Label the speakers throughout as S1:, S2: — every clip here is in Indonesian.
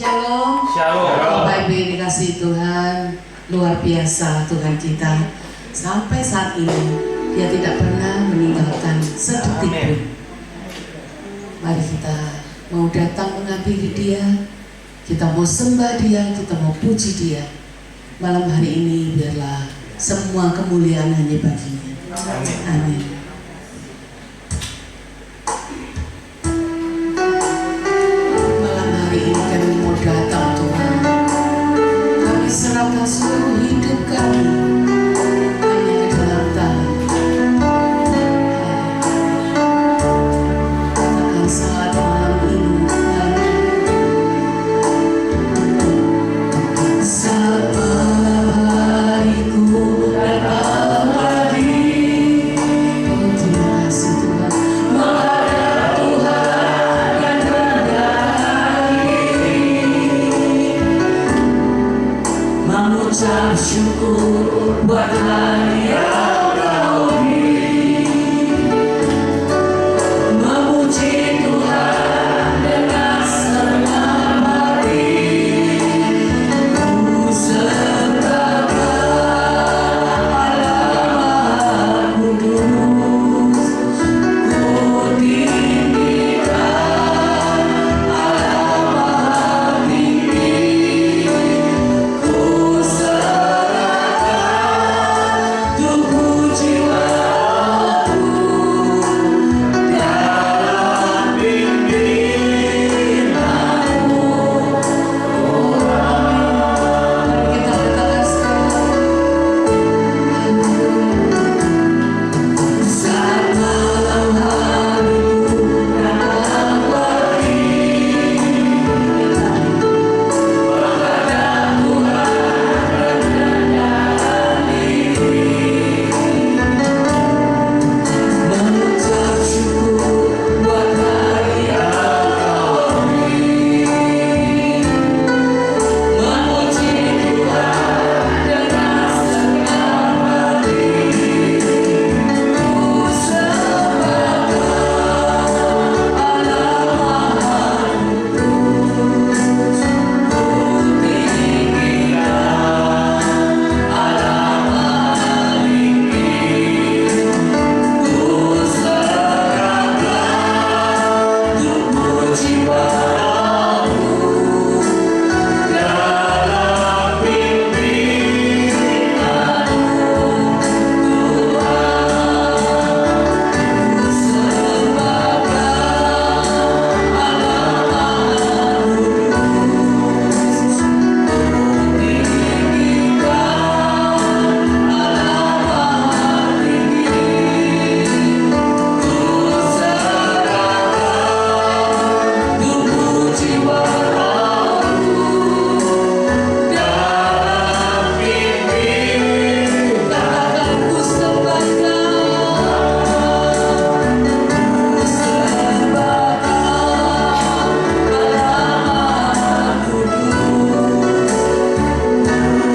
S1: Shalom.
S2: Shalom.
S1: Bapak Ibu dikasih Tuhan, luar biasa Tuhan kita. Sampai saat ini Dia tidak pernah meninggalkan sedetik pun. Mari kita mau datang menghampiri Dia, kita mau sembah Dia, kita mau puji Dia. Malam hari ini biarlah semua kemuliaan hanya baginya. Amin. Malam hari ini kami mau datang Tuhan. Kami serahkan seluruh hidup kami hanya ke dalam tangan. Katakan saat malam ini, saat malam hariku datang lagi. Oh terima kasih Tuhan, menghadap Tuhan dan rendah diri, mengucap syukur buat hari yang kau beri, memuji Tuhan dengan senang hati. Ku serahkan alam kudus, ku tinggikan alam tinggi, ku serahkan tubuh jiwaku dalam pimpinanmu. Kita katakan saat malam hariku datang lagi, menghadap Tuhan rendah diri, mengucap syukur buat hari yang kau beri, memuji Tuhan dengan senang hati. Ku sembahkan alam kudus, ku tinggikan alam tinggi, ku serahkan tubuh jiwaku dalam pimpinanmu. Tuhan, ku sembahkan alam kudus, ku tinggikan alam tinggi, ku serahkan tubuh jiwaku dalam pimpin. Katakan ku sembahkan alam kudus, ku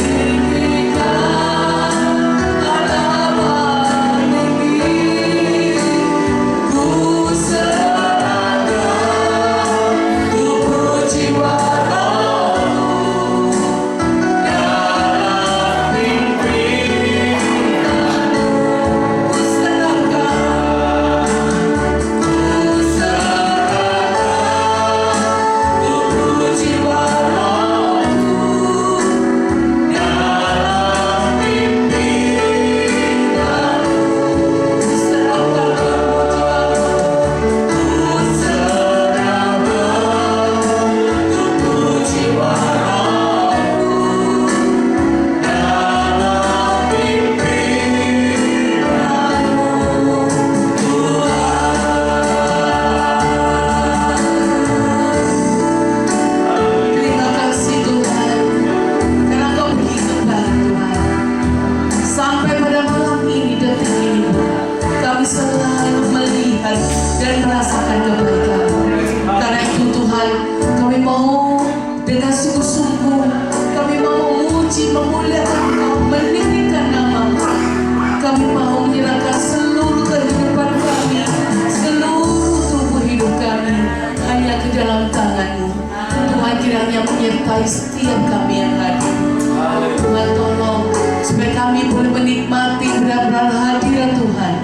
S1: tinggikan alam tinggi, ku serahkan tubuh jiwaku dalam pimpinanmu. Ku serahkan tubuh jiwaku dalam pimpinanmu. Ku serahkan tubuh jiwaku dalam pimpinanmu. Terima kasih Tuhan, karena Kau begitu baik Tuhan. Sampai pada malam ini, detik ini Tuhan, kami selalu melihat dan merasakan kebaikan-Mu. Karena itu Tuhan, kami mau dengan sungguh-sungguh, kami mau memuji, memuliakan Engkau, meninggikan nama-Mu. Kami mau menyerahkan seluruh kehidupan kami, seluruh tubuh hidup kami hanya ke dalam tangan-Mu. Tuhan, kiranya menyertai setiap kami yang hadir. Tuhan tolong supaya kami boleh menikmati benar-benar hadirat Tuhan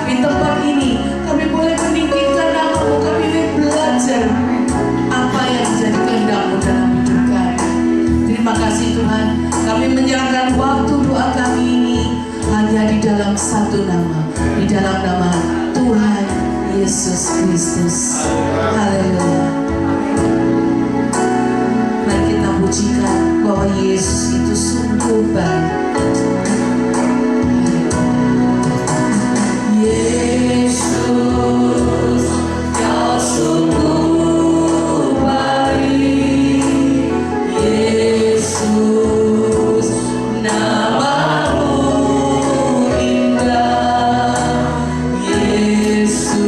S1: di tempat ini. Kami boleh meninggikan nama-Mu, kami boleh belajar apa yang menjadi kehendak-Mu dalam hidup kami. Terima kasih Tuhan, kami menyerahkan waktu doa kami ini hanya di dalam satu nama, di dalam nama Tuhan Yesus Kristus. Haleluya. Mari kita pujikan bahwa Yesus itu sungguh baik. Yesus, Kau sungguh baik. Yesus, nama-Mu indah. Yesus,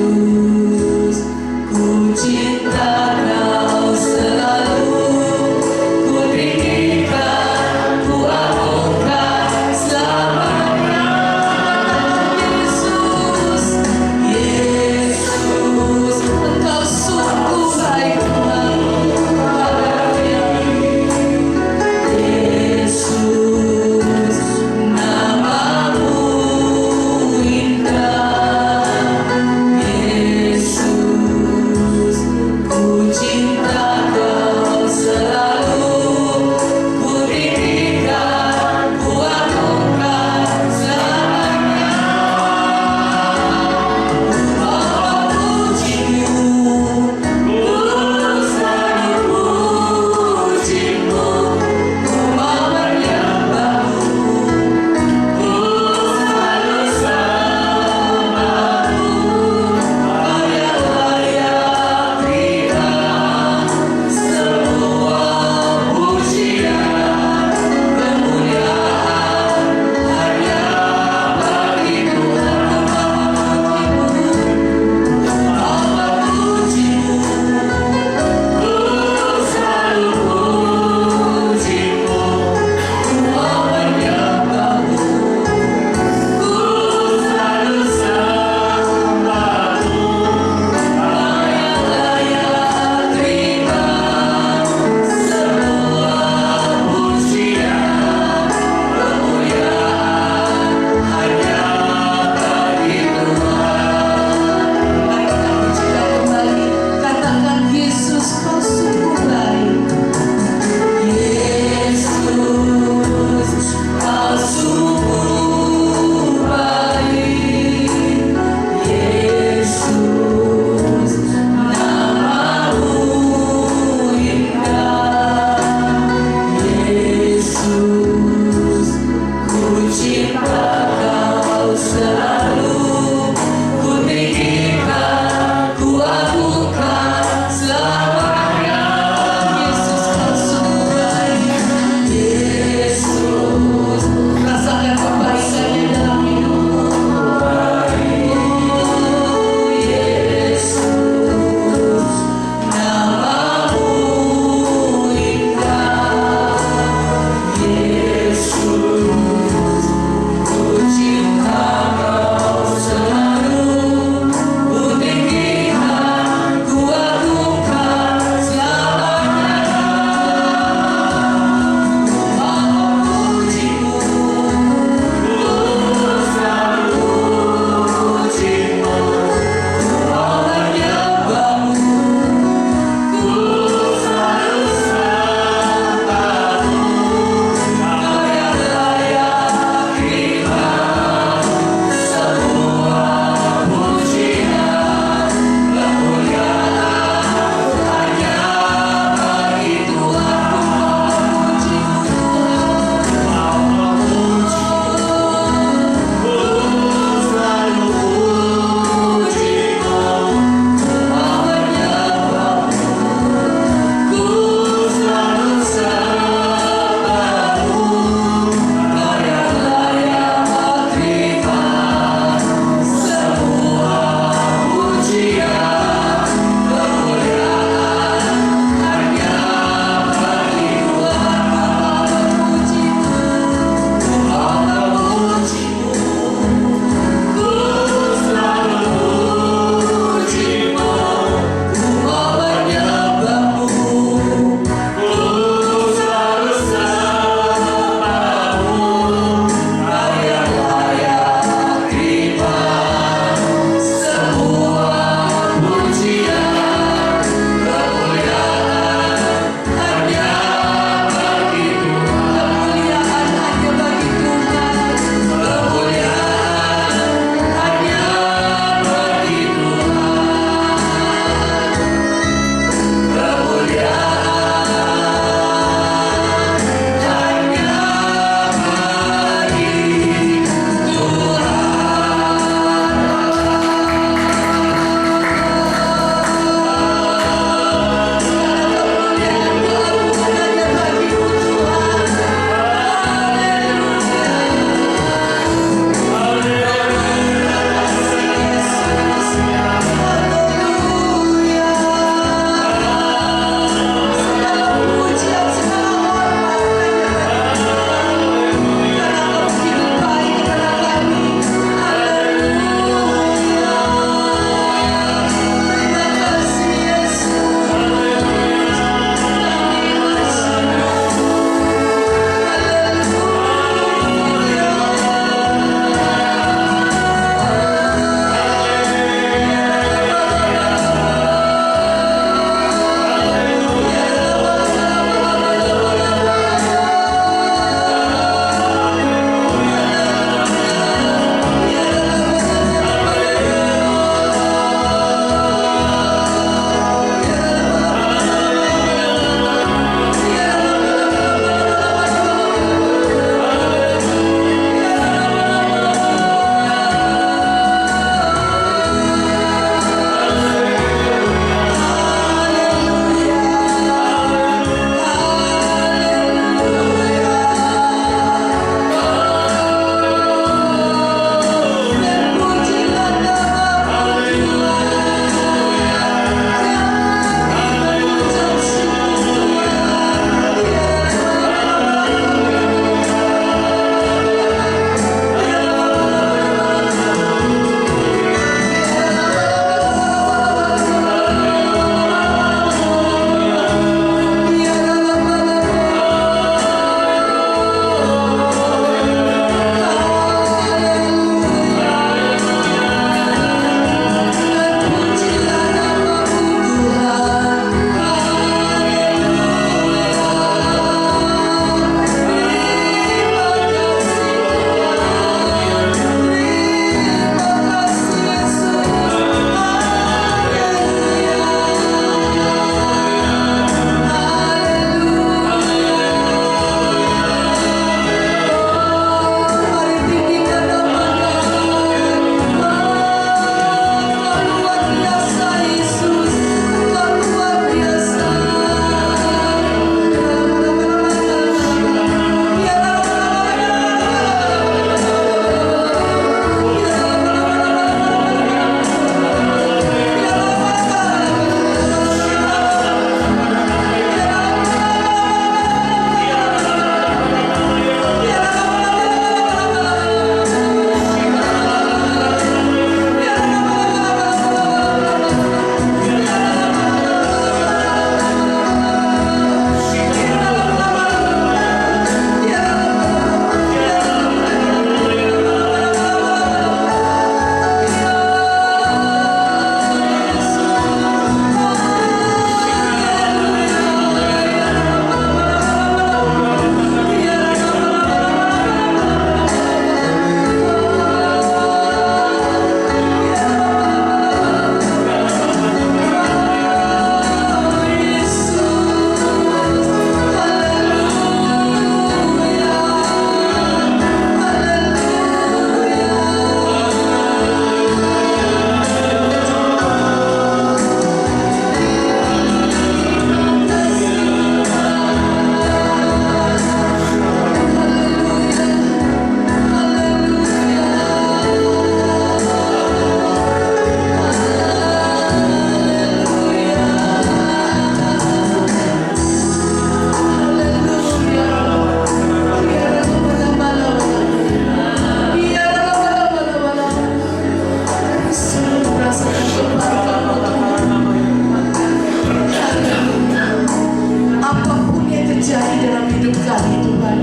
S1: kami Tuhan.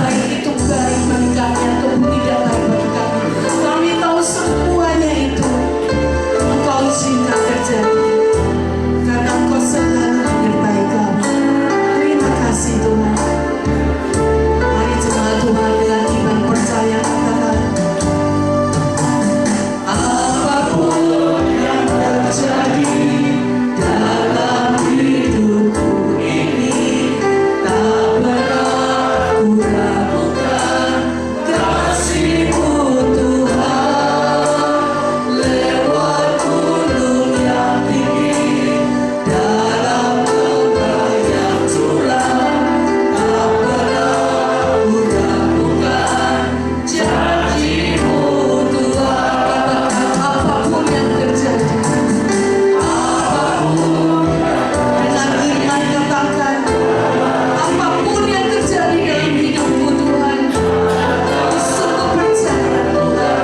S1: Baik itu baik bagi kami ataupun tidak baik bagi kami. Kami tahu semuanya itu Engkau izinkan terjadi. Karena Engkau selalu menyertai kami. Terima kasih Tuhan. Mari jemaat Tuhan dengan iman percaya katakan, apapun yang terjadi dalam hidupku ini, tak pernah ku ragukan kasih-Mu Tuhan. Lewat gunung yang tinggi, dalam lembah yang curam, tak pernah ku ragukan janji-Mu Tuhan. Katakan apapun yang terjadi, apapun, dengan iman katakan, apapun yang terjadi dalam hidupku Tuhan, kami sungguh percaya Tuhan,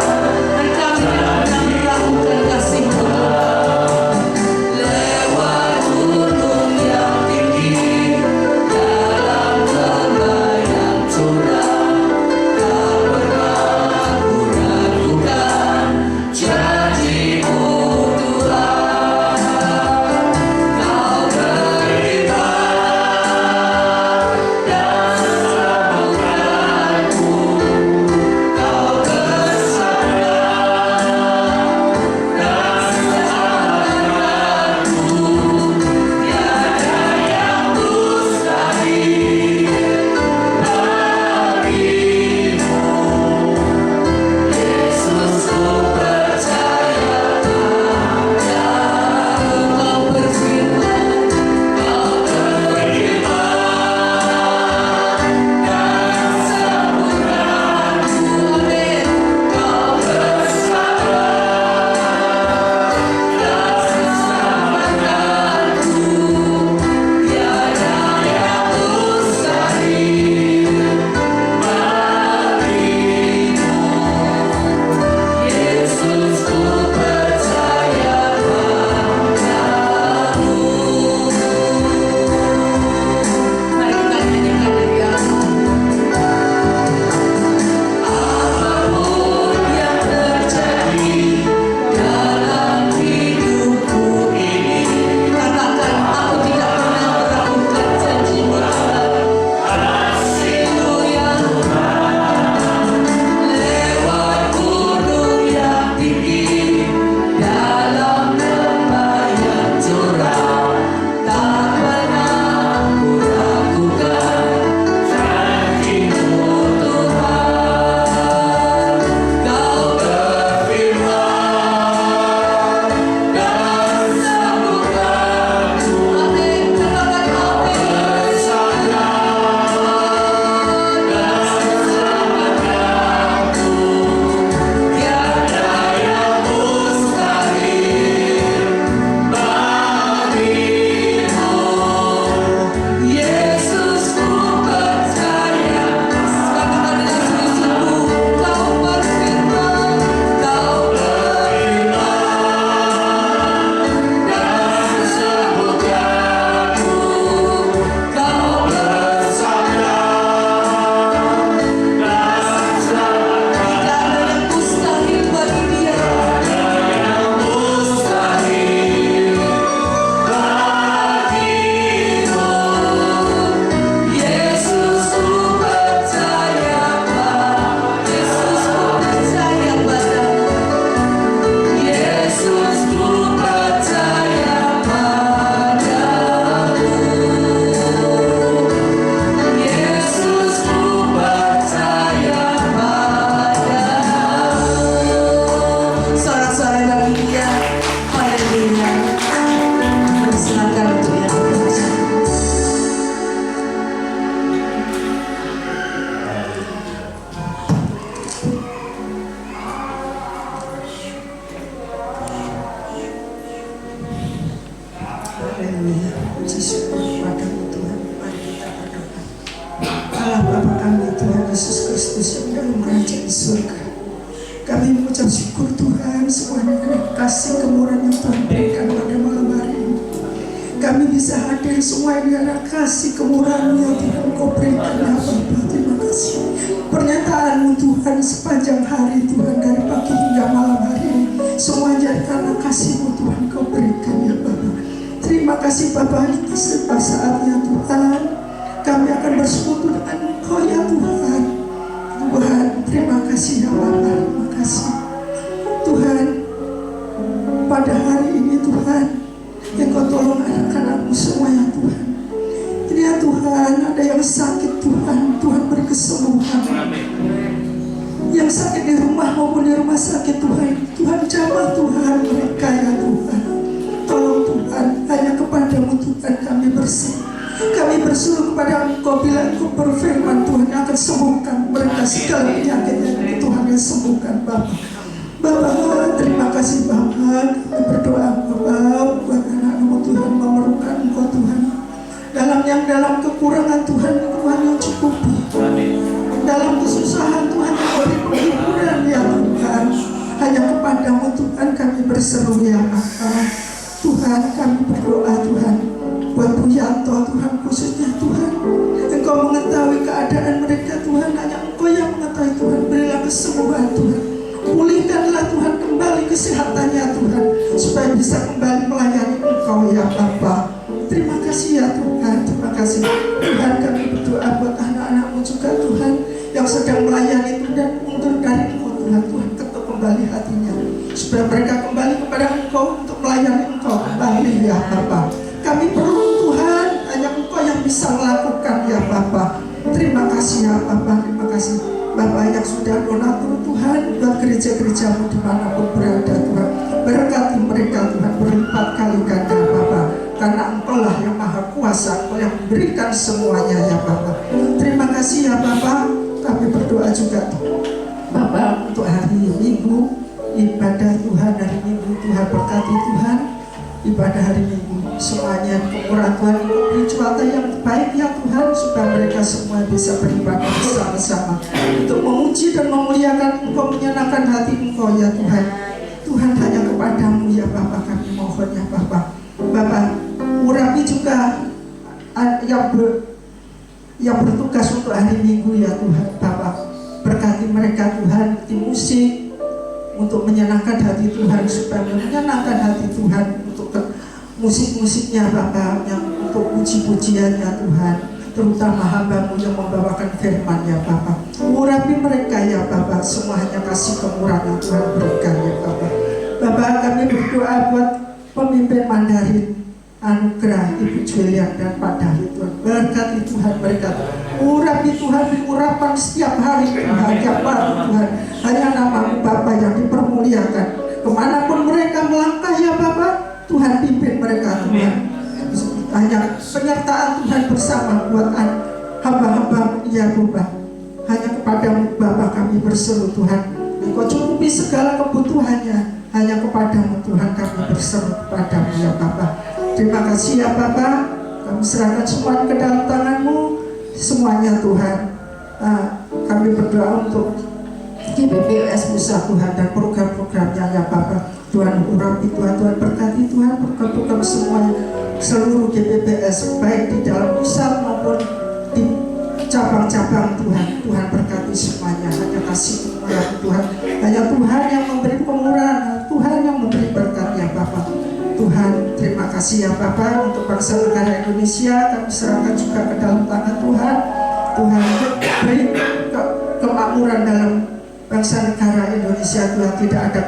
S1: dan kami tidak pernah meragukan kasih-Mu Tuhan. Lewat gunung yang tinggi, dalam lembah yang curam, tak pernah ku ragukan janji-Mu Tuhan. Kau beriman dan sambutkanku, Kau bersabar dan selamatkanku. Tiada yang mustahil bagimu. Yesus, ku percaya padamu. Kau berfirman, Kau beriman dan sambutkanku. Amin. Kau bersabar dan selamatkanku. Tiada yang mustahil bagimu. Yesus, ku percaya padamu. Mari kita nyanyikan dari apapun yang terjadi dalam hidupku ini, katakan aku tidak pernah meragukan janji-Mu Tuhan. Kasih-Mu yang lewat gunung yang tinggi, dalam lembah yang curam, tak pernah ku ragukan janji-Mu Tuhan. Kau berfirman dan sambutkanku. Amin. Katakan amin. Bersabar dan selamatkanku. Tiada yang mustahil bagimu. Yesus, ku percaya. Katakan dengan sungguh-sungguh, Kau berfirman, Kau beriman dan sambutkanku. Kau bersabar dan selamatkanku. Tidak ada yang mustahil bagi Dia. Yang mustahil bagimu. Yesus, ku percaya padamu. Yesus, ku percaya padamu. Yesus, ku percaya padamu. Yesus, ku percaya padamu. Sorak-sorai bagi Dia. Haleluya. Silakan untuk yang berbaca.
S2: Haleluya, puji syukur padamu Tuhan. Mari kita berdoa. Allah Bapa kami Tuhan Yesus Kristus yang dalam kerajaan di surga, kami mengucap syukur Tuhan semuanya karena kasih kemurahan yang Tuhan berikan pada malam hari ini. Kami bisa hadir semua ini karena kasih kemurahan yang Tuhan Engkau berikan sepanjang hari Tuhan, dari pagi hingga malam hari ini, semuanya karena kasih-Mu Tuhan Kau berikan ya Bapa. Terima kasih Bapa, ini saatnya Tuhan kami akan bersekutu dengan Engkau ya Tuhan. Tuhan, terima kasih ya Bapa, terima kasih Tuhan. Pada hari ini Tuhan, Engkau tolong anak-anak-Mu semua ya Tuhan. Ini ya Tuhan, ada yang sakit Tuhan, Tuhan beri kesembuhan. Yang sakit di rumah maupun di rumah sakit Tuhan, Tuhan jamah Tuhan mereka ya Tuhan. Tolong Tuhan, hanya kepada-Mu Tuhan kami berseru. Kami berseru kepada Engkau, bila Engkau berfirman Tuhan yang akan sembuhkan mereka segala penyakitnya, Tuhan yang sembuhkan Bapa. Bapa, terima kasih Bapa. Kami berdoa Bapa, buat anak-anak-Mu Tuhan, memerlukan Engkau Tuhan. Dalam kekurangan Tuhan, Tuhan yang cukupi. Dalam kesusahan Tuhan yang beri penghiburan ya Tuhan. Hanya kepada-Mu Tuhan kami berseru ya Bapa. Tuhan, kami berdoa Tuhan buat Bu Yanto Tuhan, khususnya Tuhan. Engkau mengetahui keadaan mereka Tuhan, hanya Engkau yang mengetahui Tuhan. Berilah kesembuhan Tuhan. Pulihkanlah Tuhan kembali kesehatannya Tuhan, supaya bisa kembali melayani Engkau ya Bapa. Terima kasih ya Tuhan, terima kasih Tuhan. Kami berdoa buat anak-anak-Mu juga Tuhan, yang sedang melayani Tuhan, mundur dari Engkau Tuhan. Tuhan ketuk kembali hatinya, supaya mereka kembali kepada Engkau untuk melayani Engkau kembali ya Bapa. Kami perlu Tuhan, hanya Engkau yang bisa melakukan ya Bapa. Terima kasih ya Bapa, terima kasih Bapak yang sudah donatur Tuhan buat gereja-gereja-Mu dimanapun berada Tuhan. Berkati mereka Tuhan berlipat kali ganda Bapa, karena Engkau lah yang maha kuasa, Engkau yang memberikan semuanya ya Bapa. Terima kasih ya Bapa. Kami berdoa juga Bapa untuk hari Minggu ibadah Tuhan, hari Minggu Tuhan berkati Tuhan ibadah hari Minggu semuanya, kemurahan Tuhan beri cuaca yang baik ya Tuhan, supaya mereka semua bisa beribadah bersama-sama untuk memuji dan memuliakan Engkau, menyenangkan hati Engkau ya Tuhan. Tuhan, hanya kepada-Mu ya Bapa kami mohon ya Bapa. Bapa, urapi juga yang bertugas untuk hari Minggu ya Tuhan Bapa. Berkati mereka Tuhan di musik untuk menyenangkan hati Tuhan, supaya menyenangkan hati Tuhan, untuk musik-musiknya Bapa, yang untuk puji-pujiannya Tuhan, terutama hamba-Mu yang membawakan firman ya Bapa. Urapi mereka ya Bapa, semua hanya kasih kemurahan yang Tuhan berikan ya Bapa. Bapa, kami berdoa buat pemimpin Mandarin Anugerah Ibu Julian dan Pak David Tuhan. Berkati Tuhan mereka, urapi Tuhan, urapan setiap hari Tuhan ya Tuhan. Hanya nama-Mu Bapa yang dipermuliakan. Kemanapun mereka melangkah ya Bapa, Tuhan pimpin mereka Tuhan. Hanya penyertaan Tuhan bersama buat hamba-hamba ya Bapa. Hanya kepada-Mu Bapa kami berseru Tuhan. Engkau cukupi segala kebutuhannya. Hanya kepada-Mu Tuhan kami berseru kepada-Mu ya Bapa. Terima kasih ya Bapa. Kami serahkan semuanya ke dalam tangan-Mu semuanya Tuhan. Kami berdoa untuk GBPS Musa Tuhan dan program-programnya ya Bapa. Tuhan urapi Tuhan, Tuhan berkati Tuhan program-program semuanya, seluruh GBPS baik di dalam pusat maupun di cabang-cabang Tuhan. Tuhan berkati semuanya. Hanya kasih kemurahan Tuhan, hanya Tuhan yang memberi kemurahan, Tuhan yang memberi berkat ya Bapa. Tuhan, terima kasih ya Bapa untuk bangsa negara Indonesia. Kami serahkan juga ke dalam tangan Tuhan. Tuhan beri kemakmuran dalam bangsa negara Indonesia. Tuhan, tidak ada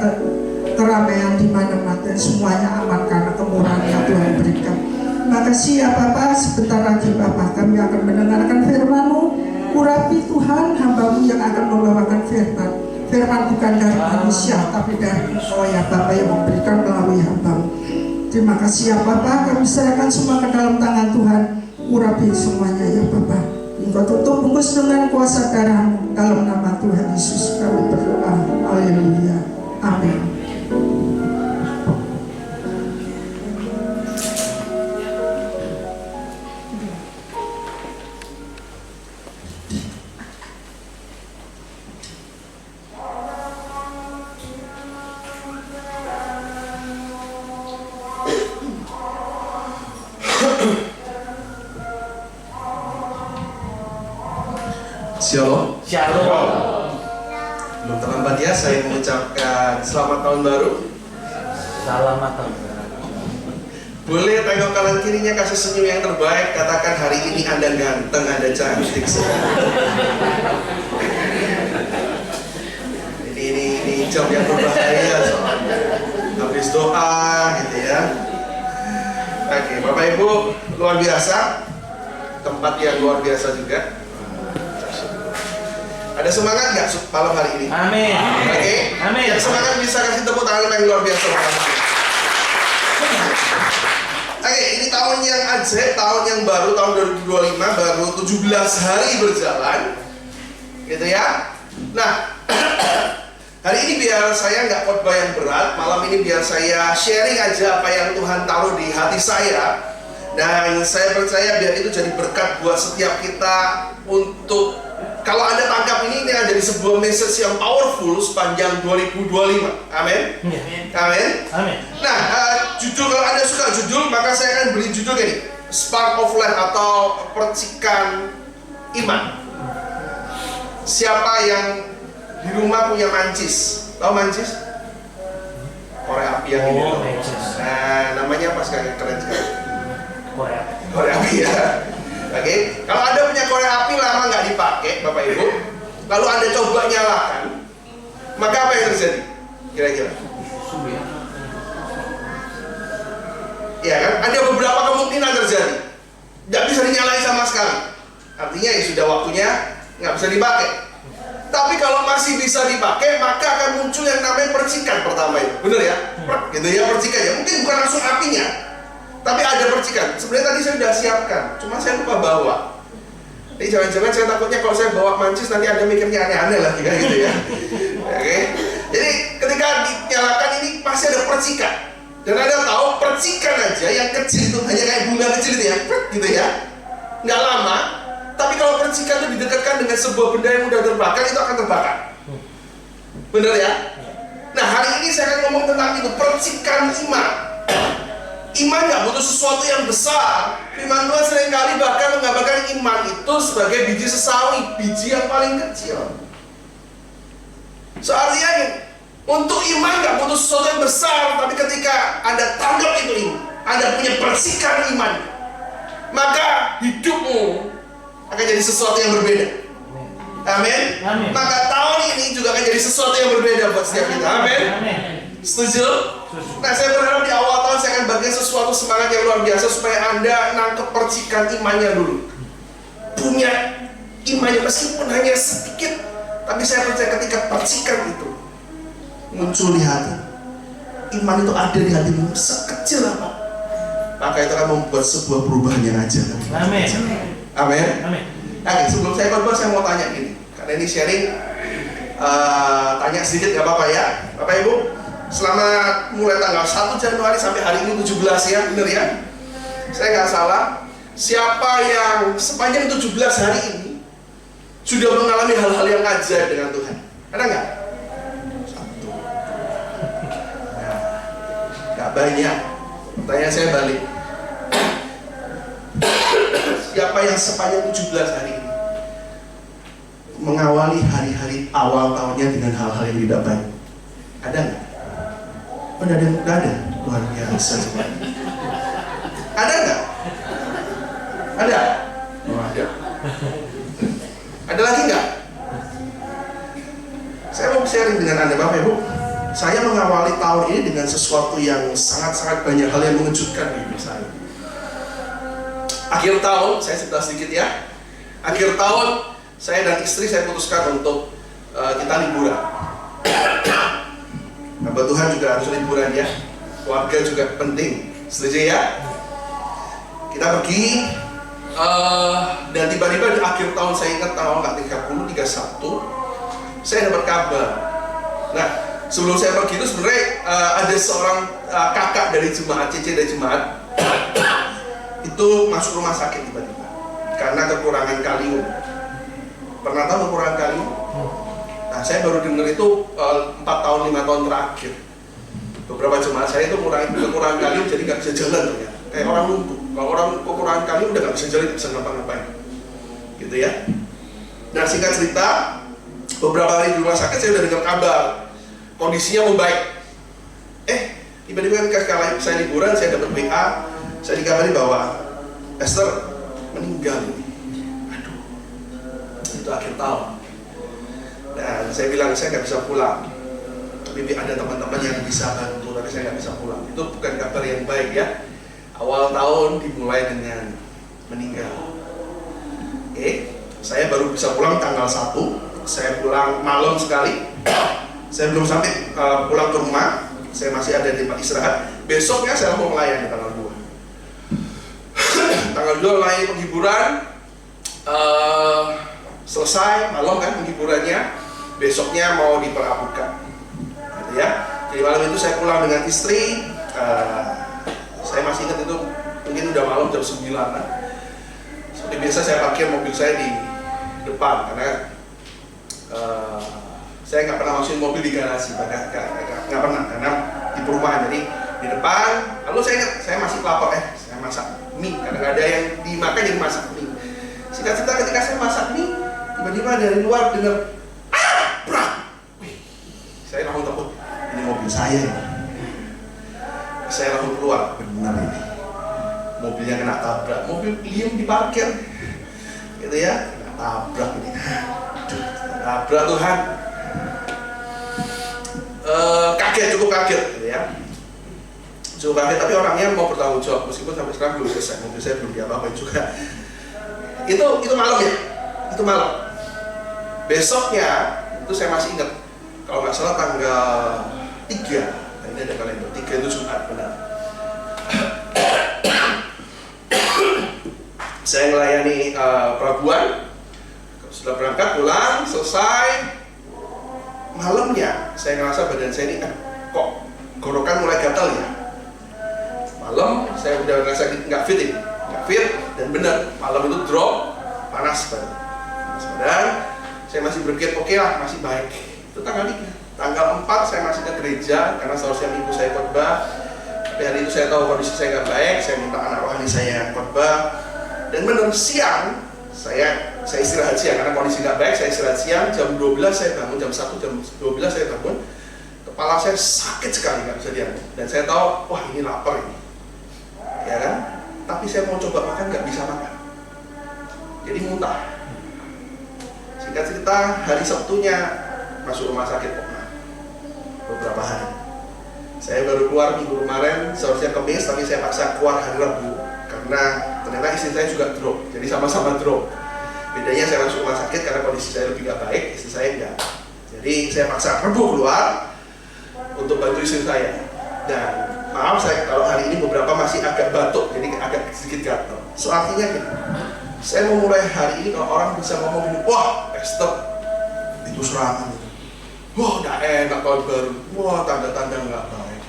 S2: keramaian di mana-mana, dan semuanya aman karena kemurahan yang Tuhan berikan. Terima kasih ya Bapa. Sebentar lagi Bapa kami akan mendengarkan firman-Mu. Urapi Tuhan hamba-Mu yang akan membawakan firman. Firman bukan dari manusia, tapi dari Engkau ya Bapa yang memberikan melalui hamba-Mu. Terima kasih ya Bapa. Kami serahkan semua ke dalam tangan Tuhan. Urapi semuanya ya Bapa. Engkau tutup bungkus dengan kuasa darah-Mu. Dalam nama Tuhan Yesus kami berdoa. Haleluya. Amin.
S3: Shalom.
S4: Shalom.
S3: Belum terlambat ya saya mengucapkan selamat tahun baru.
S4: Selamat tahun baru.
S3: Boleh tengok kanan kirinya, kasih senyum yang terbaik. Katakan hari ini Anda ganteng, Anda cantik. Ini jam yang berbahaya soalnya. Habis doa gitu ya. Oke, Bapak Ibu, luar biasa. Tempat yang luar biasa juga. Ada semangat nggak malam hari ini?
S4: Amin.
S3: Oke.
S4: Amin.
S3: Yang semangat bisa kasih tepuk tangan yang luar biasa. Oke, ini tahun yang ajaib, tahun yang baru, tahun 2025, baru 17 hari berjalan, gitu ya. Nah, hari ini biar saya nggak khotbah yang berat, malam ini biar saya sharing aja apa yang Tuhan taruh di hati saya. Dan saya percaya biar itu jadi berkat buat setiap kita untuk, kalau Anda tangkap ini akan jadi sebuah message yang powerful sepanjang 2025. Amin. Amin.
S4: Amin.
S3: Nah, judul, kalau Anda suka judul, maka saya akan beri judul gini, Spark of Life atau Percikan Iman. Siapa yang di rumah punya mancis? Tahu mancis? Korek api yang ini. Nah, namanya apa sekarang? Keren sekali. Korek api ya. Oke, kalau Anda punya korek api lama nggak dipakai, Bapak Ibu, lalu Anda coba nyalakan, maka apa yang terjadi? Kira-kira? Ya kan? Ada beberapa kemungkinan terjadi. Nggak bisa dinyalain sama sekali. Artinya ya sudah waktunya nggak bisa dipakai. Tapi kalau masih bisa dipakai, maka akan muncul yang namanya percikan pertama itu. Bener ya? Gitu ya, percikan ya. Mungkin bukan langsung apinya, tapi ada percikan. Sebenarnya tadi saya sudah siapkan, cuma saya lupa bawa. Jadi jangan-jangan saya takutnya kalau saya bawa mancis nanti Anda mikirnya aneh-aneh lah, gitu ya. Oke. Jadi ketika dinyalakan ini pasti ada percikan. Dan Anda tahu percikan aja yang kecil itu hanya kayak bunga kecil itu ya, gitu ya. Nggak lama. Tapi kalau percikan itu didekatkan dengan sebuah benda yang mudah terbakar, itu akan terbakar. Bener ya? Nah, hari ini saya akan ngomong tentang itu, percikan iman. Iman nggak butuh sesuatu yang besar. Firman Tuhan seringkali bahkan menggambarkan iman itu sebagai biji sesawi, biji yang paling kecil. Artinya untuk iman nggak butuh sesuatu yang besar, tapi ketika Anda tanggap itu, Anda punya percikan iman, maka hidupmu akan jadi sesuatu yang berbeda. Amin. Maka tahun ini juga akan jadi sesuatu yang berbeda buat setiap kita. Amin. Setuju? Nah, saya berharap di awal tahun saya akan bagikan sesuatu semangat yang luar biasa supaya Anda nangkep percikan imannya dulu. Punya imannya meskipun hanya sedikit, tapi saya percaya ketika percikan itu muncul di hati, iman itu ada di hatimu sekecil apa, maka itu akan membuat sebuah perubahan yang ajaib.
S4: Amin.
S3: Amin.
S4: Amin.
S3: Oke, sebelum saya khotbah saya mau tanya gini, karena ini sharing, tanya sedikit gak apa-apa ya, Bapak Ibu. Selamat mulai tanggal 1 Januari sampai hari ini 17 ya, bener ya? Saya nggak salah. Siapa yang sepanjang 17 hari ini sudah mengalami hal-hal yang ajaib dengan Tuhan? Ada nggak? Satu. Nah, nggak banyak. Pertanyaan saya balik. Siapa yang sepanjang 17 hari ini mengawali hari-hari awal tahunnya dengan hal-hal yang tidak baik? Ada nggak? Nggak ada. Luar biasa semua. Ada nggak? Ada? Oh, ada. Ada lagi nggak? Saya mau sharing dengan Anda, Bapak Ibu. Saya mengawali tahun ini dengan sesuatu yang sangat-sangat banyak hal yang mengejutkan di hidup saya. Akhir tahun, saya cerita sedikit ya. Akhir tahun, saya dan istri saya putuskan untuk kita liburan. Hamba Tuhan juga harus liburan ya. Keluarga juga penting. Setuju ya? Kita pergi dan tiba-tiba di akhir tahun, saya ingat tanggal 30, 31, saya dapat kabar. Nah, sebelum saya pergi itu sebenarnya ada seorang kakak dari jemaat, Cece dari jemaat itu masuk rumah sakit tiba-tiba karena kekurangan kalium. Pernah tahu kekurangan kalium? Nah, saya baru dengar itu 4 tahun, 5 tahun terakhir. Beberapa jemaat saya itu kekurangan kalium, jadi nggak bisa jalan tuh ya. Kayak orang lumpuh. Kalau orang kekurangan kalium udah nggak bisa jalan, nggak bisa ngapa-ngapain. Gitu ya. Nah, singkat cerita, Beberapa hari di rumah sakit saya udah dengar kabar kondisinya membaik. Tiba-tiba ketika saya liburan, saya dapat WA, saya dikabari bahwa Esther meninggal. Aduh, itu akhir tahun. Dan saya bilang saya nggak bisa pulang. Tapi ada teman-teman yang bisa bantu, tapi saya nggak bisa pulang. Itu bukan kabar yang baik ya. Awal tahun dimulai dengan meninggal. Saya baru bisa pulang tanggal 1. Saya pulang malam sekali. Saya belum sampai pulang ke rumah. Saya masih ada di tempat istirahat. Besoknya saya mau melayani tanggal 2. Tanggal 2 melayani penghiburan. Selesai malam kan penghiburannya. Besoknya mau diperlakukan. Gitu ya. Jadi malam itu saya pulang dengan istri. Saya masih ingat itu mungkin udah malam jam 9 kan. Seperti biasa saya parkir mobil saya di depan karena saya nggak pernah masukin mobil di garasi, nggak pernah karena di perumahan. Jadi di depan. Lalu saya ingat saya masih lapar saya masak mie karena nggak ada yang dimakan, jadi masak mie. Singkat cerita ketika saya masak mie, tiba-tiba dari luar dengar brak. Saya langsung takut, ini mobil saya. Saya langsung keluar, benar ini. Mobilnya kena tabrak, mobil diem di parkir, gitu ya, kena tabrak ini. Tabrak Tuhan. Cukup kaget, gitu ya. Cukup kaget, tapi orangnya mau bertanggung jawab meskipun sampai sekarang belum selesai, mobil saya belum diapa-apain juga. Itu malam ya, itu malam. Besoknya itu saya masih ingat, kalau nggak salah tanggal 3. Nah, ini ada kalender 3 itu Jumat benar. Saya melayani perabuan. Sudah berangkat pulang, selesai. Malamnya saya ngerasa badan saya ini kok gorokan mulai gatal ya. Malam saya udah ngerasa nggak fit dan benar malam itu drop, panas badan. Saya masih berpikir oke lah, masih baik. Itu tanggal 3. Tanggal 4 saya masih ke gereja karena seharusnya minggu saya khotbah. Tapi hari itu saya tahu kondisi saya nggak baik, saya minta anak rohani saya khotbah. Dan benar siang saya istirahat siang karena kondisi nggak baik. Saya istirahat siang, jam 12 saya bangun, jam 1, jam 12 saya bangun. Kepala saya sakit sekali, nggak bisa diam. Dan saya tahu, wah ini lapar ini, ya kan? Tapi saya mau coba makan, nggak bisa makan. Jadi muntah. Singkat cerita, hari Sabtunya masuk rumah sakit beberapa hari. Saya baru keluar minggu kemarin, seharusnya Kamis, tapi saya paksa keluar hari Rabu karena ternyata istri saya juga drop, jadi sama-sama drop. Bedanya saya masuk rumah sakit karena kondisi saya lebih gak baik, istri saya enggak. Jadi saya paksa Rabu keluar untuk bantu istri saya. Dan maaf saya kalau hari ini beberapa masih agak batuk, jadi agak sedikit gatal. So artinya gini, saya mau mulai hari ini kalau orang bisa ngomong gini, wah Esther itu serangan, wah udah enak kalau baru, wah tanda-tanda nggak baik.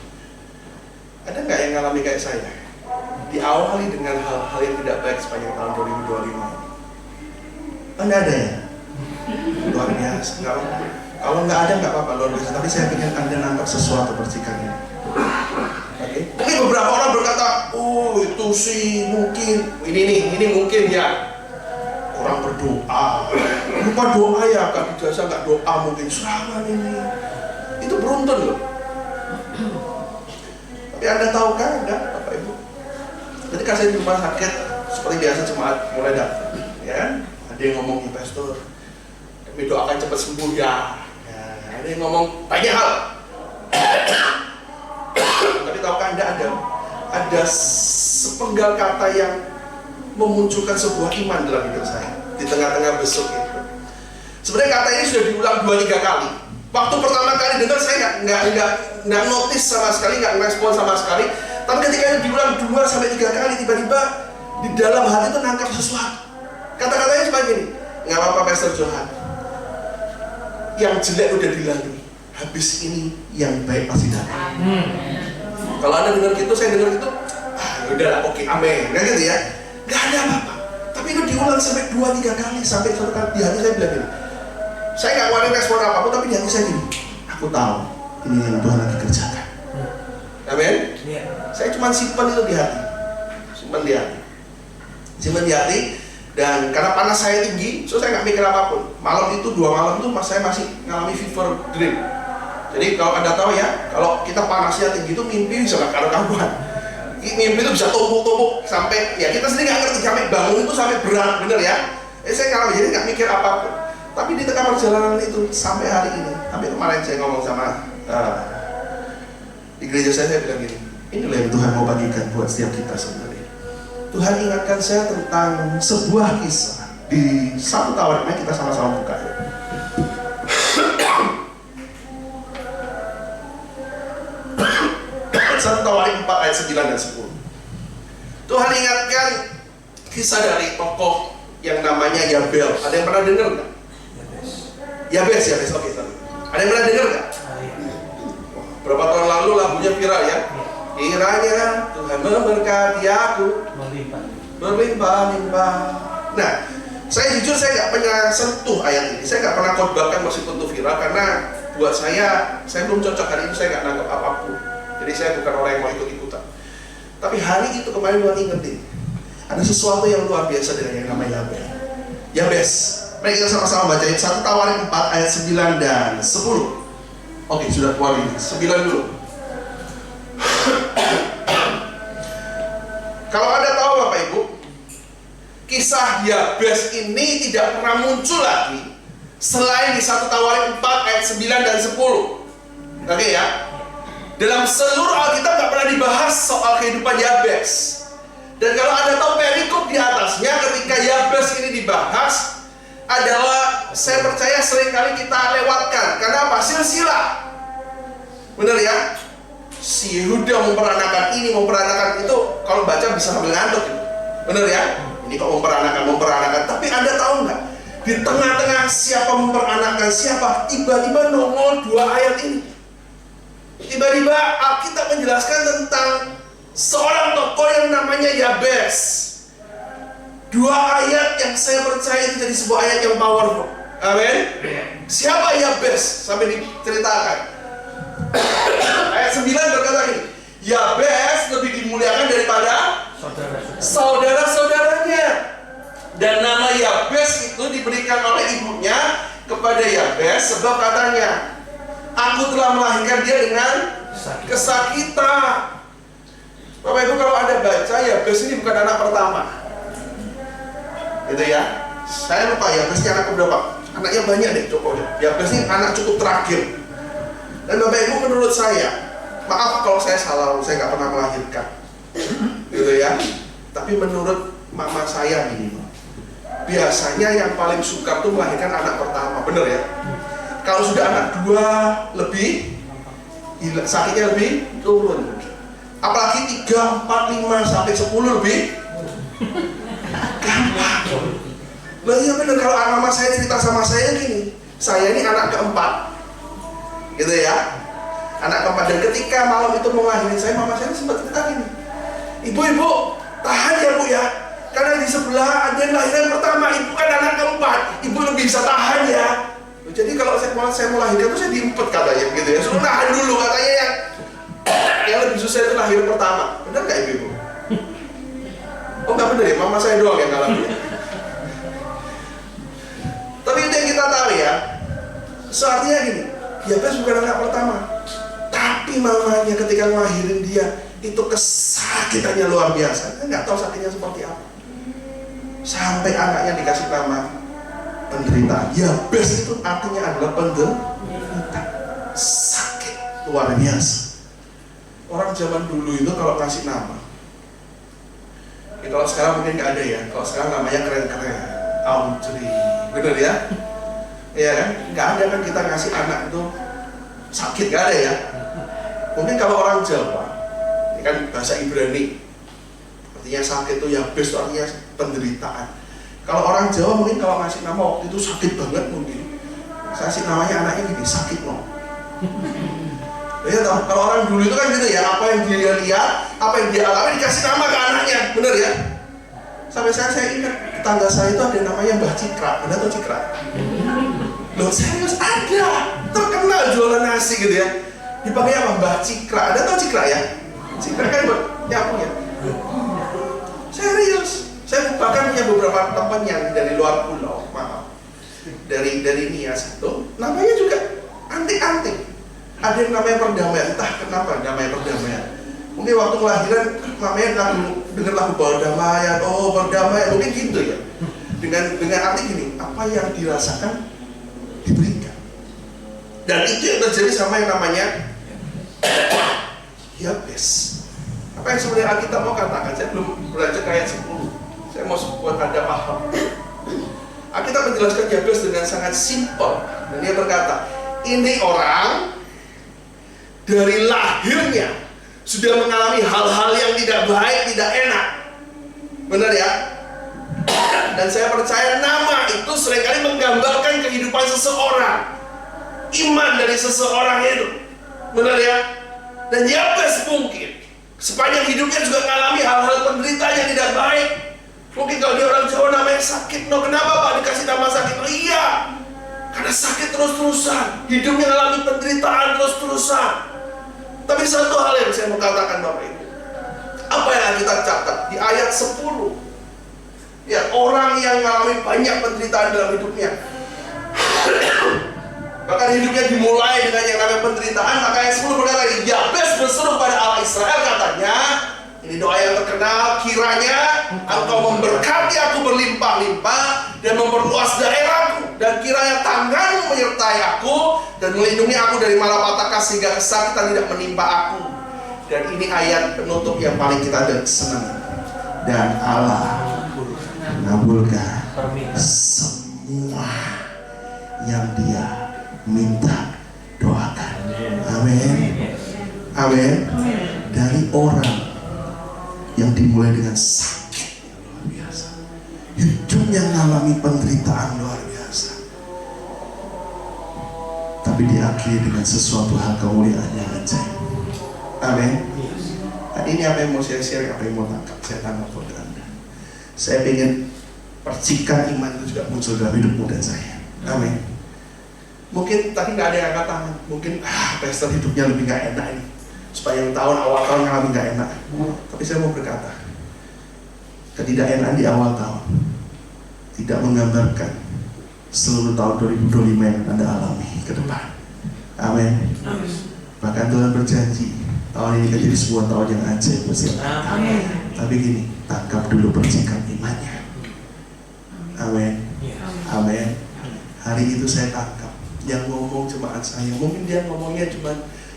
S3: Ada nggak yang ngalami kayak saya? Diawali dengan hal-hal yang tidak baik sepanjang tahun 2025 ini. Anda ada ya? Luar biasa. Kalau nggak ada nggak apa-apa, luar biasa. Tapi saya ingin Anda nangkap sesuatu percikannya. Oke? Mungkin beberapa orang berkata, oh itu sih mungkin ini mungkin ya kurang berdoa. Lupa doa ya, Kak Dijasa nggak doa mungkin serangan ini. Itu beruntun loh. Tapi Anda tahukah, Bapak Ibu? Ketika saya di rumah sakit, seperti biasa jemaat mulai datang, ya kan? Ada yang ngomong investor, kami doakan cepat sembuh ya. Ada yang ngomong banyak hal. Tapi tahukah Anda ada sepenggal kata yang memunculkan sebuah iman dalam hidup saya di tengah-tengah besuk itu. Sebenarnya kata ini sudah diulang 2-3 kali. Waktu pertama kali dengar saya nggak notice sama sekali, nggak respon sama sekali. Tapi ketika ini diulang 2-3 kali, tiba-tiba di dalam hati itu nangkap sesuatu. Kata-katanya cuma gini, nggak apa-apa Pastor Johan, yang jelek udah dilalui, habis ini yang baik pasti datang. Kalau Anda dengar gitu, saya dengar gitu, udah oke, amin, nggak gitu ya, nggak ada apa-apa. Tapi itu diulang sampai 2-3 kali, sampai suatu kali di hati saya bilang gini, saya nggak ngeluarin respon apapun, tapi di hati saya gini, aku tahu ini yang Tuhan lagi kerjakan. Amin. Saya cuma simpan itu di hati, simpan di hati. Dan karena panas saya tinggi, so saya nggak mikir apapun. Malam itu, 2 malam itu saya masih ngalami fever dream. Jadi kalau Anda tahu ya, kalau kita panasnya tinggi itu mimpi bisa nggak karuan. Mimpi itu bisa tumpuk-tumpuk sampai, ya kita sendiri nggak ngerti, sampai bangun itu sampai berat, bener ya. Saya ngalami, jadi nggak mikir apapun. Tapi di tengah perjalanan itu sampai hari ini, sampai kemarin saya ngomong sama di gereja saya bilang gini, inilah yang Tuhan mau bagikan buat setiap kita sebenarnya. Tuhan ingatkan saya tentang sebuah kisah di 1 Tawarik. Mari kita sama-sama buka ya. 1 Tawarik 4 ayat 9 dan 10. Tuhan ingatkan kisah dari tokoh yang namanya Yabel. Ada yang pernah dengar nggak? Yabes. Oke, ada yang pernah dengar nggak? Berapa tahun lalu lagunya viral ya? Kiranya Tuhan memberkati aku berlimpah-limpah. Nah, saya jujur saya nggak pernah sentuh ayat ini. Saya nggak pernah khotbahkan meskipun itu viral, karena buat saya belum cocok hari ini, saya nggak nangkep apapun. Jadi saya bukan orang yang mau ikut-ikutan. Tapi hari itu kemarin Tuhan ingetin, ada sesuatu yang luar biasa dengan yang namanya Yabes. Mari kita sama-sama bacain 1 Tawarik 4 ayat 9 dan 10. Oke, sudah keluar ini. 9 dulu. Kalau Anda tahu Bapak Ibu, kisah Yabes ini tidak pernah muncul lagi selain di 1 Tawarik 4 ayat 9 dan 10. Oke ya. Dalam seluruh Alkitab nggak pernah dibahas soal kehidupan Yabes. Dan kalau Anda tahu perikop di atasnya ketika Yabes ini dibahas adalah, saya percaya seringkali kita lewatkan. Karena apa? Silsilah. Bener ya? Si Yehuda memperanakan ini, memperanakan itu. Kalau baca bisa sambil ngantuk gitu. Bener ya? Ini kok memperanakan. Tapi Anda tahu nggak? Di tengah-tengah siapa memperanakan siapa, tiba-tiba nongol 2 ayat ini. Tiba-tiba Alkitab menjelaskan tentang seorang tokoh yang namanya Yabes. 2 ayat yang saya percaya itu jadi sebuah ayat yang powerful. Amin. Siapa Yabes? Sampai diceritakan. Ayat 9 berkata ini, Yabes lebih dimuliakan daripada saudara-saudaranya. Dan nama Yabes itu diberikan oleh ibunya kepada Yabes sebab katanya, aku telah melahirkan dia dengan kesakitan. Bapak Ibu, kalau Anda baca, Yabes ini bukan anak pertama, gitu ya. Saya lupa Yabesnya anak keberapa. Anaknya banyak deh, cukup. Yabes ini anak cukup terakhir. Dan Bapak Ibu, menurut saya, maaf kalau saya salah, saya nggak pernah melahirkan, gitu ya. Tapi menurut mama saya ini, biasanya yang paling suka tuh melahirkan anak pertama, bener ya. Kalau sudah anak 2 lebih, sakitnya lebih turun. Apalagi 3, 4, 5, sampai 10 lebih gampang. Loh iya bener, kalau mama saya cerita sama saya gini, saya ini anak keempat, gitu ya. Anak keempat, dan ketika malam itu mau ngelahirin saya, mama saya sempat cerita gini, ibu, tahan ya bu ya, karena di sebelah ada yang lahiran pertama, ibu kan anak keempat, ibu lebih bisa tahan ya. Jadi kalau saya mau lahirkan itu saya diempet katanya, gitu ya. Suruh nahan dulu katanya, yang lebih susah itu lahir pertama. Benar nggak ibu? Oh nggak benar ya, mama saya doang yang ngalamin. Tapi itu yang kita tahu ya. Soalnya gini, Yabes bukan anak pertama, tapi mamanya ketika ngelahirin dia itu kesakitannya luar biasa. Saya nggak tahu sakitnya seperti apa. Sampai anaknya dikasih nama penderitaan. Yabes itu artinya adalah penderitaan, sakit luar biasa. Orang zaman dulu itu kalau kasih nama, ya kalau sekarang mungkin nggak ada ya. Kalau sekarang namanya keren-keren, Audrey, bener ya? Iya kan? Nggak ada kan kita ngasih anak itu sakit, nggak ada ya. Mungkin kalau orang Jawa, ini kan bahasa Ibrani, artinya sakit itu Yabes itu artinya penderitaan. Kalau orang Jawa mungkin kalau ngasih nama waktu itu sakit banget mungkin. Saya kasih namanya anaknya gini, sakit no. Ya toh, kalau orang dulu itu kan gitu ya, apa yang dia lihat, apa yang dia alami dikasih nama ke anaknya, bener ya? Sampai saya ingat tetangga saya itu ada namanya Mbah Cikra. Anda tahu Cikra? Loh serius ada, terkenal jualan nasi gitu ya. Dipanggil apa? Mbah Cikra. Anda tahu Cikra ya? Cikra kan buat nyapu ya. Serius. Saya bahkan punya beberapa teman yang dari luar pulau, maaf, dari Nias itu, namanya juga antik-antik. Ada yang namanya perdamaian, entah kenapa namanya perdamaian. Mungkin waktu kelahiran namanya dengar lagu perdamaian, oh perdamaian, mungkin gitu ya. Dengan arti gini, apa yang dirasakan diberikan. Dan itu yang terjadi sama yang namanya Yabes. Apa yang sebenarnya Alkitab mau katakan? Saya belum belajar ayat 10. Saya mau buat Anda paham. Alkitab menjelaskan Yabes dengan sangat simpel. Dan dia berkata, ini orang dari lahirnya sudah mengalami hal-hal yang tidak baik, tidak enak. Benar ya? Dan saya percaya nama itu seringkali menggambarkan kehidupan seseorang, iman dari seseorang itu. Benar ya? Dan Yabes mungkin sepanjang hidupnya juga mengalami hal-hal penderitaan yang tidak baik. Mungkin kalau dia orang Jawa namanya sakit. No, kenapa Pak dikasih nama sakit? Oh iya, karena sakit terus-terusan, hidupnya mengalami penderitaan terus-terusan. Tapi satu hal yang saya mau katakan Bapak Ibu, apa yang kita catat di ayat 10, ya, orang yang mengalami banyak penderitaan dalam hidupnya, bahkan hidupnya dimulai dengan yang namanya penderitaan. Maka ayat 10 berkata, Yabes berseru pada Allah Israel, katanya, ini doa yang terkenal, kiranya engkau memberkati aku berlimpah-limpah dan memperluas daerahku, dan kiranya tanganmu menyertai aku dan melindungi aku dari malapetaka sehingga kesakitan tidak menimpa aku. Dan ini ayat penutup yang paling kita senang. Dan Allah mengabulkan semua yang dia minta doakan. Amin. Amin. Dari orang yang dimulai dengan sakit yang luar biasa, hidupnya mengalami penderitaan luar biasa, tapi diakhiri dengan sesuatu hal kemuliaan yang ajaib. Amin. Nah, ini apa yang mau saya share, apa yang mau tangkap, saya tangkap buat Anda. Saya ingin percikan iman itu juga muncul dalam hidupmu dan saya. Amin. Mungkin tadi nggak ada yang angkat tangan, mungkin pastor hidupnya lebih nggak enak ini, sepanjang tahun, awal tahun ngalami nggak enak. Tapi saya mau berkata, ketidakenaan di awal tahun tidak menggambarkan seluruh tahun 2025 yang Anda alami ke depan. Amin. Bahkan Tuhan berjanji tahun ini akan jadi sebuah tahun yang ajaib buat Anda. Tapi gini, tangkap dulu percikan imannya. Amin. Amin. Hari itu saya tangkap yang ngomong jemaat saya, mungkin dia ngomongnya cuma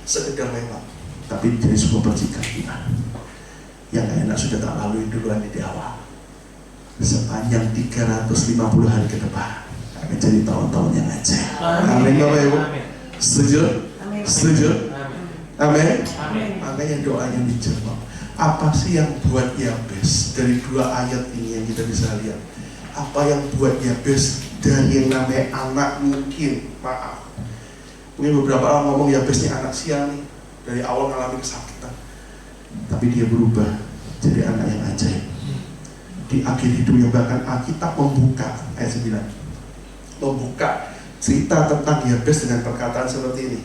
S3: sekedar lewat, tapi jadi sebuah percikan iman. Yang gak enak sudah tak lalui duluan di awal. Sepanjang 350 hari ke depan akan jadi tahun-tahun yang ajaib. Amin Bapak Ibu. Setuju? Setuju? Amin. Makanya doanya dijawab. Apa sih yang buat Yabes dari dua ayat ini yang kita bisa lihat? Apa yang buat Yabes dari yang namanya anak mungkin, maaf, mungkin beberapa orang ngomong Yabes ini anak sial nih, dari awal mengalami kesakitan, tapi dia berubah jadi anak yang ajaib. Di akhir hidupnya bahkan Alkitab membuka ayat 9, membuka cerita tentang Yabes dengan perkataan seperti ini.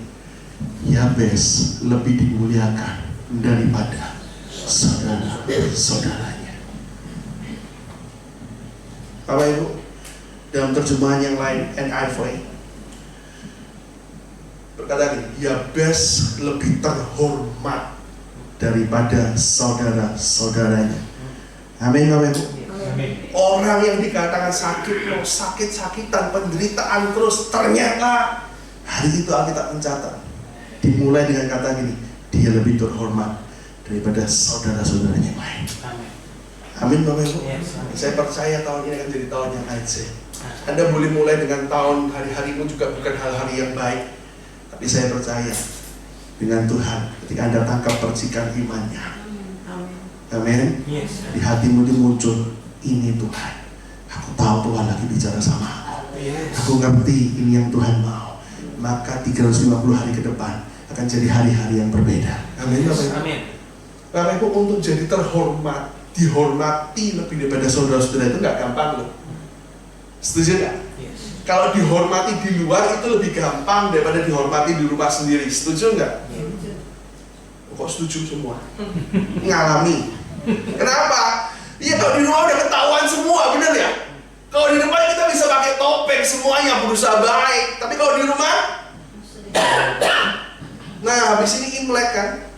S3: Yabes lebih dimuliakan daripada saudara-saudaranya. Bapak Ibu, dalam terjemahan yang lain, NIV berkata gini, Yabes lebih terhormat daripada saudara-saudaranya. Amin Bapak Ibu. Orang yang dikatakan sakit, sakit-sakitan, penderitaan terus, ternyata hari itu Alkitab mencatat dimulai dengan kata gini, dia lebih terhormat daripada saudara-saudaranya yang lain. Amin Bapak Ibu. Saya percaya tahun ini akan jadi tahun yang ajaib. Anda boleh mulai dengan tahun hari-harimu juga bukan hal-hari yang baik, tapi saya percaya dengan Tuhan ketika Anda tangkap percikan imannya. Amin. Di hatimu itu muncul, ini Tuhan, aku tahu Tuhan lagi bicara sama aku. Aku ngerti ini yang Tuhan mau. Maka 350 hari ke depan akan jadi hari-hari yang berbeda. Amin Bapak Ibu. Bapak Ibu, untuk jadi terhormat, dihormati lebih daripada saudara-saudara itu nggak gampang loh. Setuju nggak? Kalau dihormati di luar itu lebih gampang daripada dihormati di rumah sendiri. Setuju nggak? Kok setuju semua? Ngalami. Kenapa? Iya, kalau di rumah udah ketahuan Benar ya? Kalau di depan kita bisa pakai topeng semuanya berusaha baik, tapi kalau di rumah, nah habis ini Imlek kan,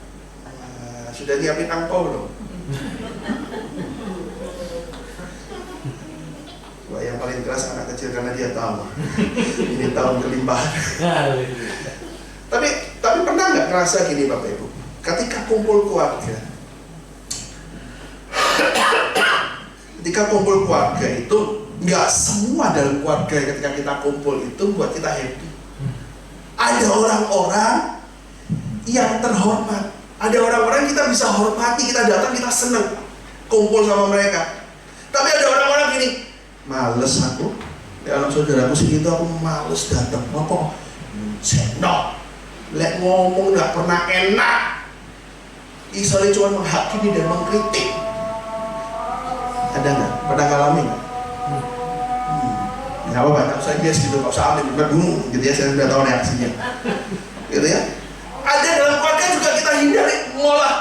S3: sudah nyiapin angpau belum? Wah, yang paling keras anak kecil karena dia tahu ini tahun kelimpahan. Tapi pernah nggak ngerasa gini Bapak Ibu? Ketika kumpul keluarga, itu nggak semua dalam keluarga ketika kita kumpul itu buat kita happy. Ada orang-orang yang terhormat, ada orang-orang kita bisa hormati, kita datang kita seneng kumpul sama mereka. Tapi ada orang-orang gini, males aku, ya anak saudaraku segitu aku males datang. Apa? Senok, lek ngomong nggak pernah enak, istilahnya cuma menghakimi dan mengkritik. Ada nggak? Pernah ngalamin nggak? Nggak apa-apa, nggak usah bias gitu, nggak usah ambil, gitu ya, saya udah tahu reaksinya, gitu ya. Ada dalam keluarga juga kita hindari ngolah,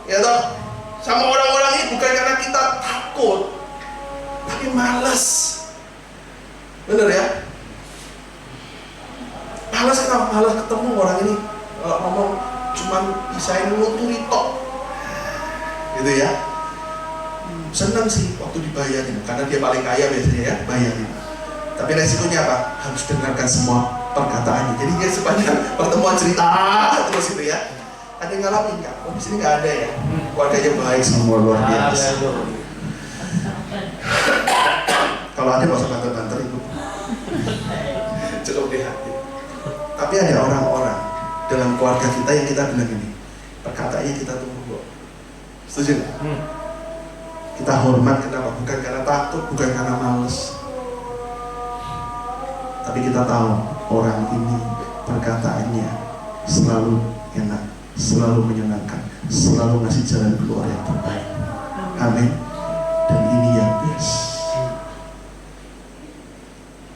S3: ya toh, sama orang-orang ini bukan karena kita takut, tapi malas, bener ya? Malas kenapa? Malas ketemu orang ini, kalau ngomong cuman bisa nguturi tok, gitu ya. Senang sih waktu dibayarin, karena dia paling kaya biasanya ya, bayarin. Tapi resikonya apa? Harus dengarkan semua perkataannya. Jadi dia sepanjang pertemuan cerita terus itu ya. Ada yang ngalamin nggak? Oh di sini nggak ada ya. Keluarganya baik semua, luar biasa. Kalau ada nggak usah banter-banter itu. Cukup di hati. Tapi ada orang-orang dalam keluarga kita yang kita bilang ini, perkataannya kita tunggu. Setuju nggak? Kita hormat, kenapa? Bukan karena takut, bukan karena males, tapi kita tahu orang ini perkataannya selalu enak, selalu menyenangkan, selalu ngasih jalan keluar yang terbaik. Amin. Dan ini yang best.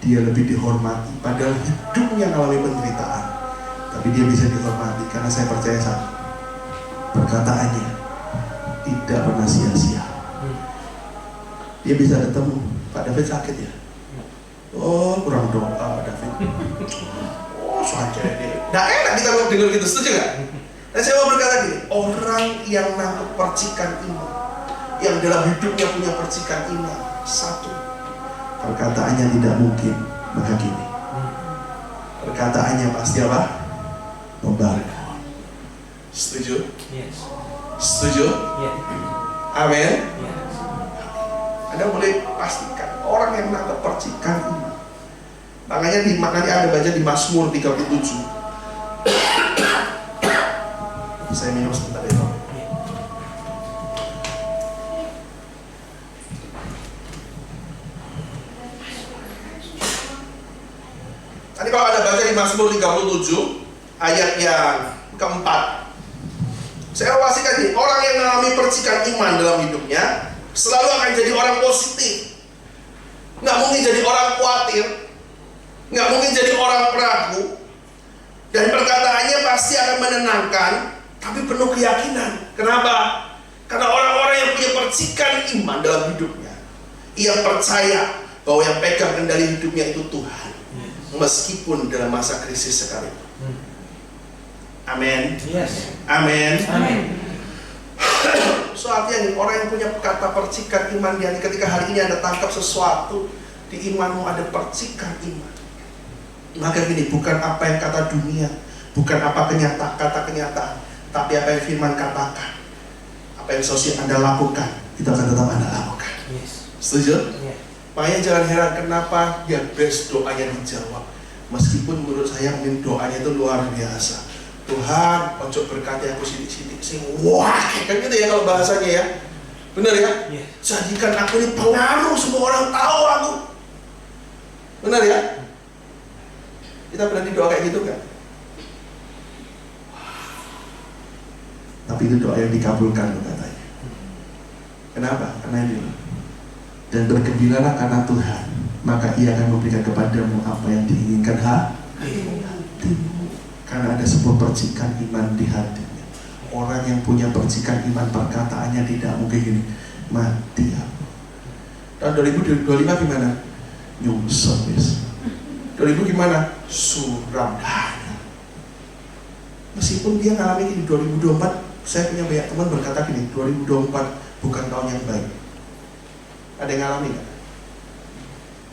S3: Dia lebih dihormati, padahal hidupnya mengalami penderitaan, tapi dia bisa dihormati karena saya percaya satu, perkataannya tidak pernah sia-sia. Dia bisa ketemu, Pak David sakit ya? Oh kurang doa Pak David. Oh saja dia. Nah enak kita dengar gitu, setuju gak? Dan saya mau berkata gini, orang yang nangkep percikan iman, yang dalam hidupnya punya percikan iman, satu, perkataannya tidak mungkin menghakimi. Perkataannya pasti apa? Membangun. Setuju?
S4: Yes.
S3: Setuju?
S4: Yes.
S3: Amin.
S4: Yes.
S3: Anda boleh pastikan orang yang menangkap percikan iman. Makanya Anda baca di Mazmur 37. Saya minum sebentar ya. Tadi kalau Anda baca di Mazmur 37 ayat yang keempat, saya pastikan nih, orang yang mengalami percikan iman dalam hidupnya selalu akan jadi orang positif. Nggak mungkin jadi orang khawatir, nggak mungkin jadi orang peragu, dan perkataannya pasti akan menenangkan, tapi penuh keyakinan. Kenapa? Karena orang-orang yang punya percikan iman dalam hidupnya, ia percaya bahwa yang pegang kendali hidupnya itu Tuhan, meskipun dalam masa krisis sekalipun. Amin.
S4: Yes.
S3: Amin.
S4: Amin.
S3: So artinya orang yang punya kata percikan iman, dia ketika hari ini Anda tangkap sesuatu di imanmu, ada percikan iman. Maka gini, bukan apa yang kata dunia, bukan apa kata kenyataan, tapi apa yang firman katakan, apa yang sosial Anda lakukan, itu akan tetap Anda lakukan.
S4: Yes.
S3: Setuju?
S4: Yes.
S3: Makanya jangan heran kenapa yang best doanya dijawab. Meskipun menurut saya mungkin doanya itu luar biasa. Tuhan, ojo berkati aku sidik-sidik sing wah, kan gitu ya kalau bahasanya ya. Benar ya?
S4: Yes.
S3: Jadikan aku ini pengaruh, semua orang tahu aku. Benar ya? Kita berani doa kayak gitu kan? Tapi itu doa yang dikabulkan loh katanya. Kenapa? Karena ini loh. Dan bergembiralah karena Tuhan, maka Ia akan memberikan kepadamu apa yang diinginkan hatimu. Karena ada sebuah percikan iman di hatinya. Orang yang punya percikan iman, perkataannya tidak mungkin gini, mati aku. Tahun 2025 gimana? Nyungsep wis. 2000 gimana? Suram. Meskipun dia ngalami gini, 2024, saya punya banyak teman berkata gini, 2024 bukan tahun yang baik. Ada yang ngalami nggak?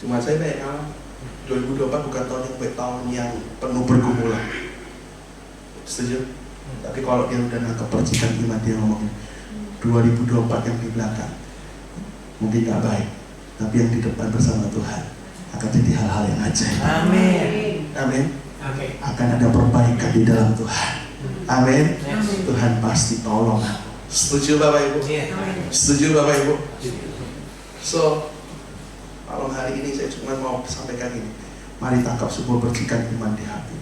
S3: Cuma saya banyak ngalami. 2024 bukan tahun yang baik, tahun yang penuh pergumulan. Setuju? Tapi kalau dia udah nangkep percikan iman, dia ngomongin 2024 yang di belakang mungkin nggak baik, tapi yang di depan bersama Tuhan akan jadi hal-hal yang ajaib.
S4: Amin.
S3: Amin.
S4: Amin.
S3: Akan ada perbaikan di dalam Tuhan. Amin. Tuhan pasti tolong. Setuju Bapak Ibu? Setuju Bapak Ibu? So, malam hari ini saya cuma mau sampaikan ini. Mari tangkap sebuah percikan iman di hati.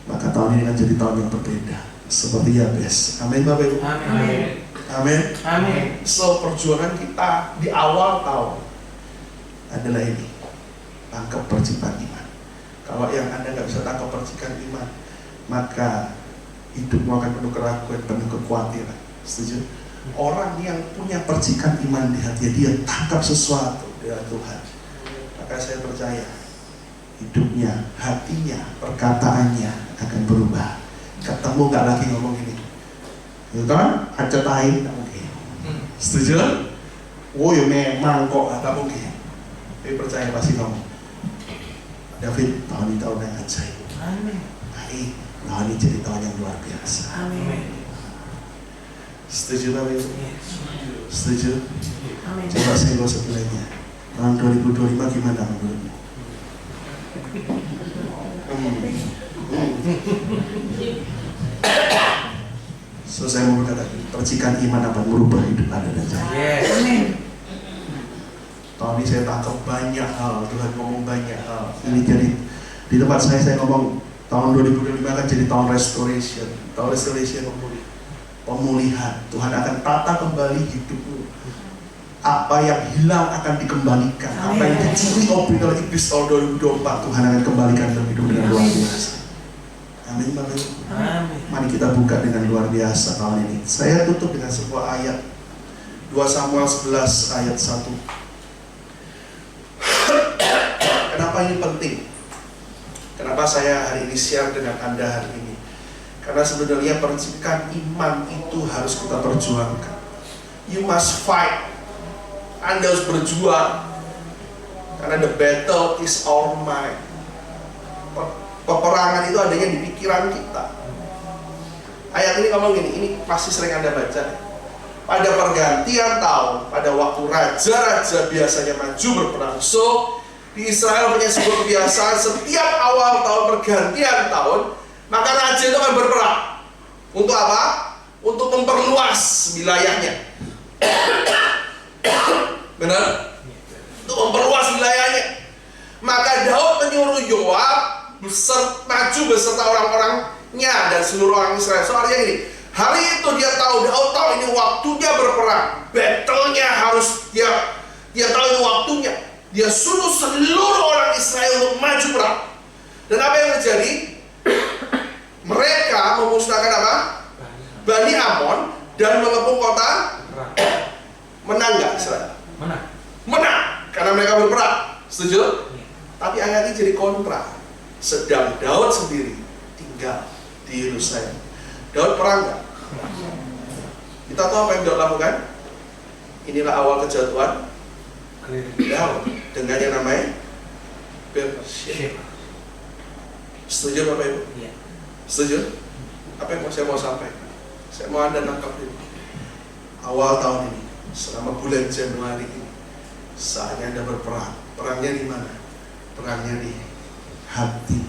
S3: Maka tahun ini akan jadi tahun yang berbeda, seperti Yabes. Amin Bapak Ibu.
S4: Amin.
S3: Amin.
S4: Amin.
S3: So, perjuangan kita di awal tahun adalah ini, tangkap percikan iman. Kalau yang Anda nggak bisa tangkap percikan iman, maka hidupmu akan penuh keraguan, penuh kekhawatiran. Setuju? Orang yang punya percikan iman di hati, dia tangkap sesuatu dari Tuhan. Maka saya percaya hidupnya, hatinya, perkataannya akan berubah. Ketemu nggak lagi ngomong gini, ya kan? Aja tahi, nggak mungkin. Setuju? Oh ya memang kok, nggak mungkin. Tapi percaya pasti ngomong, David, tahun ini tahun yang ajaib.
S4: Amin.
S3: Baik, tahun ini jadi tahun yang luar biasa.
S4: Amin.
S3: Setuju Bapak Ibu? Setuju?
S2: Amin.
S3: Coba saya gak usah bilangnya. Tahun 2025 gimana menurutmu? So saya mau berkata, percikan iman akan merubah hidup Anda dan saya.
S4: Yes.
S2: Amin.
S3: Tahun ini saya tangkap banyak hal, Tuhan ngomong banyak hal. Ini jadi di tempat saya ngomong tahun 2025 akan jadi tahun restoration, pemulihan. Tuhan akan tata kembali hidupmu. Apa yang hilang akan dikembalikan. Apa yang dicuri oleh iblis tahun 2024, Tuhan akan kembalikan dalam hidup dengan luar biasa. Amin Bapak Ibu.
S4: Amin.
S3: Mari kita buka dengan luar biasa tahun ini. Saya tutup dengan sebuah ayat 2 Samuel 11 ayat 1. Kenapa ini penting? Kenapa saya hari ini share dengan Anda hari ini? Karena sebenarnya percikan iman itu harus kita perjuangkan. You must fight. Anda harus berjuang. Karena the battle is our mind. Peperangan itu adanya di pikiran kita. Ayat ini ngomong gini, ini pasti sering Anda baca. Pada pergantian tahun, pada waktu raja-raja biasanya maju berperang. So, di Israel punya sebuah kebiasaan, setiap awal tahun pergantian tahun, maka raja itu akan berperang. Untuk apa? Untuk memperluas wilayahnya. Benar? Untuk memperluas wilayahnya. Maka Daud menyuruh Yoab maju beserta orang-orangnya dan seluruh orang Israel. Soalnya ini, hari itu dia tahu, Daud tahu ini waktunya berperang. Battle-nya harus dia tahu ini waktunya. Dia suruh seluruh orang Israel untuk maju perang. Dan apa yang terjadi? Mereka memusnahkan apa? Bani Amon dan mengepung kota. Menang nggak Israel? Menang, karena mereka berperang. Setuju? Tapi ayat ini jadi kontra. Sedang Daud sendiri tinggal di Yerusalem. Daud perang nggak? Kita tahu apa yang Daud lakukan? Inilah awal kejatuhan Daud dengan yang namanya Bathsheba. Setuju Bapak Ibu?
S4: Iya.
S3: Setuju? Apa yang saya mau sampaikan? Saya mau Anda nangkap ini. Awal tahun ini, selama bulan Januari ini, saatnya Anda berperang. Perangnya di mana? Perangnya di hati.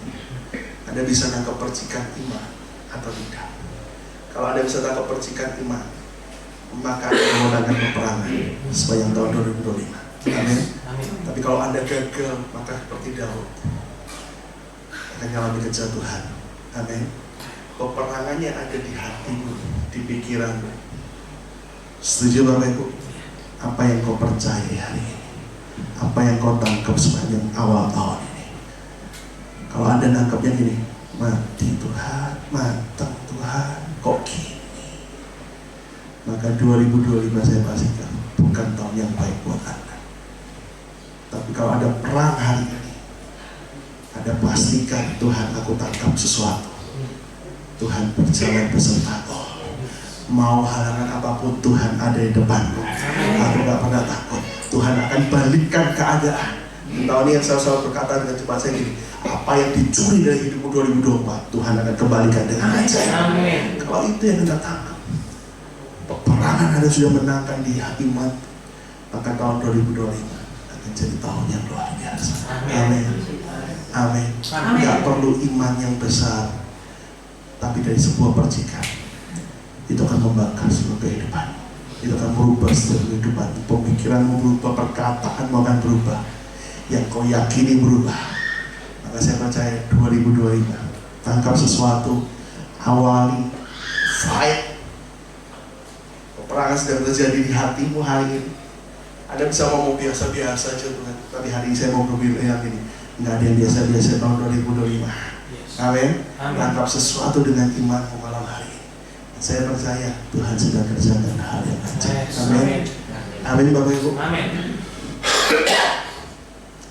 S3: Anda bisa nangkap percikan iman atau tidak? Kalau Anda bisa nangkap percikan iman, maka Anda memenangkan peperangan sepanjang tahun 2025. Amin. Tapi kalau Anda gagal, maka seperti Daud akan mengalami kejatuhan. Amin. Peperangannya ada di hatimu, di pikiranmu. Setuju Bapak Ibu? Apa yang kau percaya hari ini? Apa yang kau tangkap sepanjang awal tahun ini? Kalau Anda nangkapnya gini, mati Tuhan, matang Tuhan, kok gini? Maka 2025 saya pastikan bukan
S5: bukan tahun yang baik buat Anda. Tapi kalau ada perang hari ini, Anda pastikan, Tuhan, aku tangkap sesuatu. Tuhan berjalan besertaku. Mau halangan apapun, Tuhan ada di depanku. Aku gak pernah takut. Tuhan akan balikkan keadaan. Tahun ini yang saya selalu berkata dengan cepat saya gini, apa yang dicuri dari hidupmu 2024, Tuhan akan kembalikan dengan ajaib. Kalau itu yang Anda tangkap, peperangan Anda sudah menangkan di iman, maka tahun 2025 akan jadi tahun yang luar biasa. Amin. Amin. Gak perlu iman yang besar, tapi dari sebuah percikan itu akan membakar seluruh kehidupan. Itu akan merubah seluruh kehidupan. Pemikiranmu berubah, perkataanmu akan berubah. Yang kau yakini berubah. Maka saya percaya 2025 tangkap sesuatu, awali, fight. Peperangan sedang terjadi di hatimu hari ini. Anda bisa ngomong biasa-biasa aja Tuhan, tapi hari ini saya mau berbicara yang ini. Nggak ada yang biasa-biasa tahun 2025. Amin. Tangkap sesuatu dengan imanmu malam hari ini. Saya percaya Tuhan sudah kerjakan hal yang ajaib. Amin. Amin Bapak Ibu.
S4: Amin.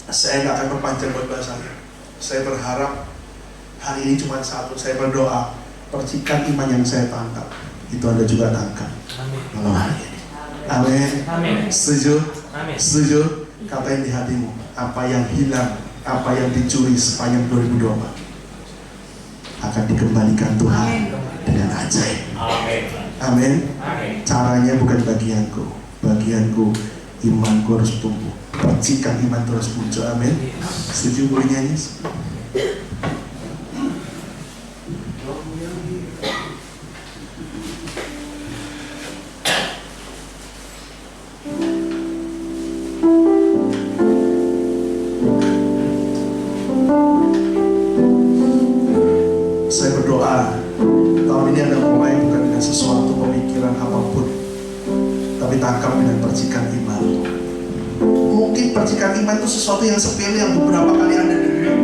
S5: Saya nggak akan perpanjang buat bahasanya. Saya berharap hari ini cuma satu. Saya berdoa percikan iman yang saya tangkap itu Anda juga tangkap malam hari ini. Amin.
S4: Amin.
S5: Setuju?
S4: Amin.
S5: Setuju? Katain di hatimu, apa yang hilang, apa yang dicuri sepanjang 2024 akan dikembalikan Tuhan dengan ajaib.
S4: Amin.
S5: Amin.
S4: Amin.
S5: Caranya bukan bagianku. Bagianku, imanku harus tumbuh. Percikan iman terus muncul. Amin. Setuju boleh nyanyi? Saya berdoa tahun ini Anda mulai bukan dengan sesuatu pemikiran apapun, tapi tangkap dengan percikan iman. Mungkin percikan iman itu sesuatu yang sepele yang beberapa kali Anda dengar.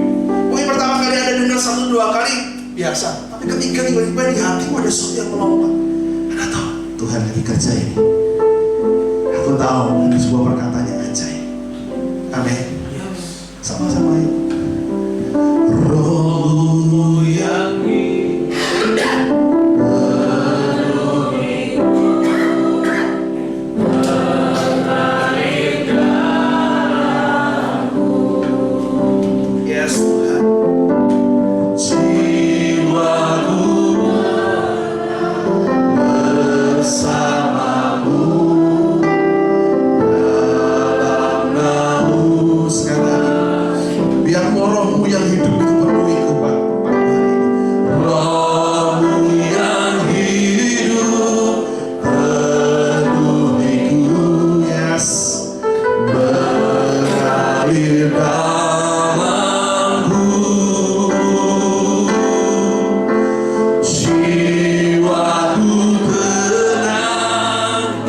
S5: Mungkin pertama kali Anda dengar 1-2 kali biasa, tapi ketika tiba-tiba di hatimu ada sesuatu yang melompat. Anda tahu Tuhan lagi kerja ini. Aku tahu ini sebuah perkataan yang ajaib. Amin. Sama-sama yuk. Roh yang yes Tuhan. Jiwaku bersamamu dalam namun sekali lagi. Biar rohmu yang hidup itu penuhi Pak. Rohmu yang hidup penuhiku, yes, mengalir dalamku. Jiwaku tenang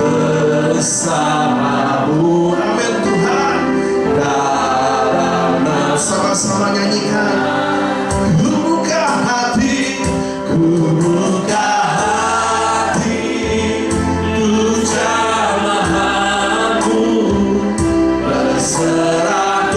S5: bersamamu. Amin Tuhan. Dalam sama-sama nyanyikan. Ku buka hati, ku jamahanmu, berserah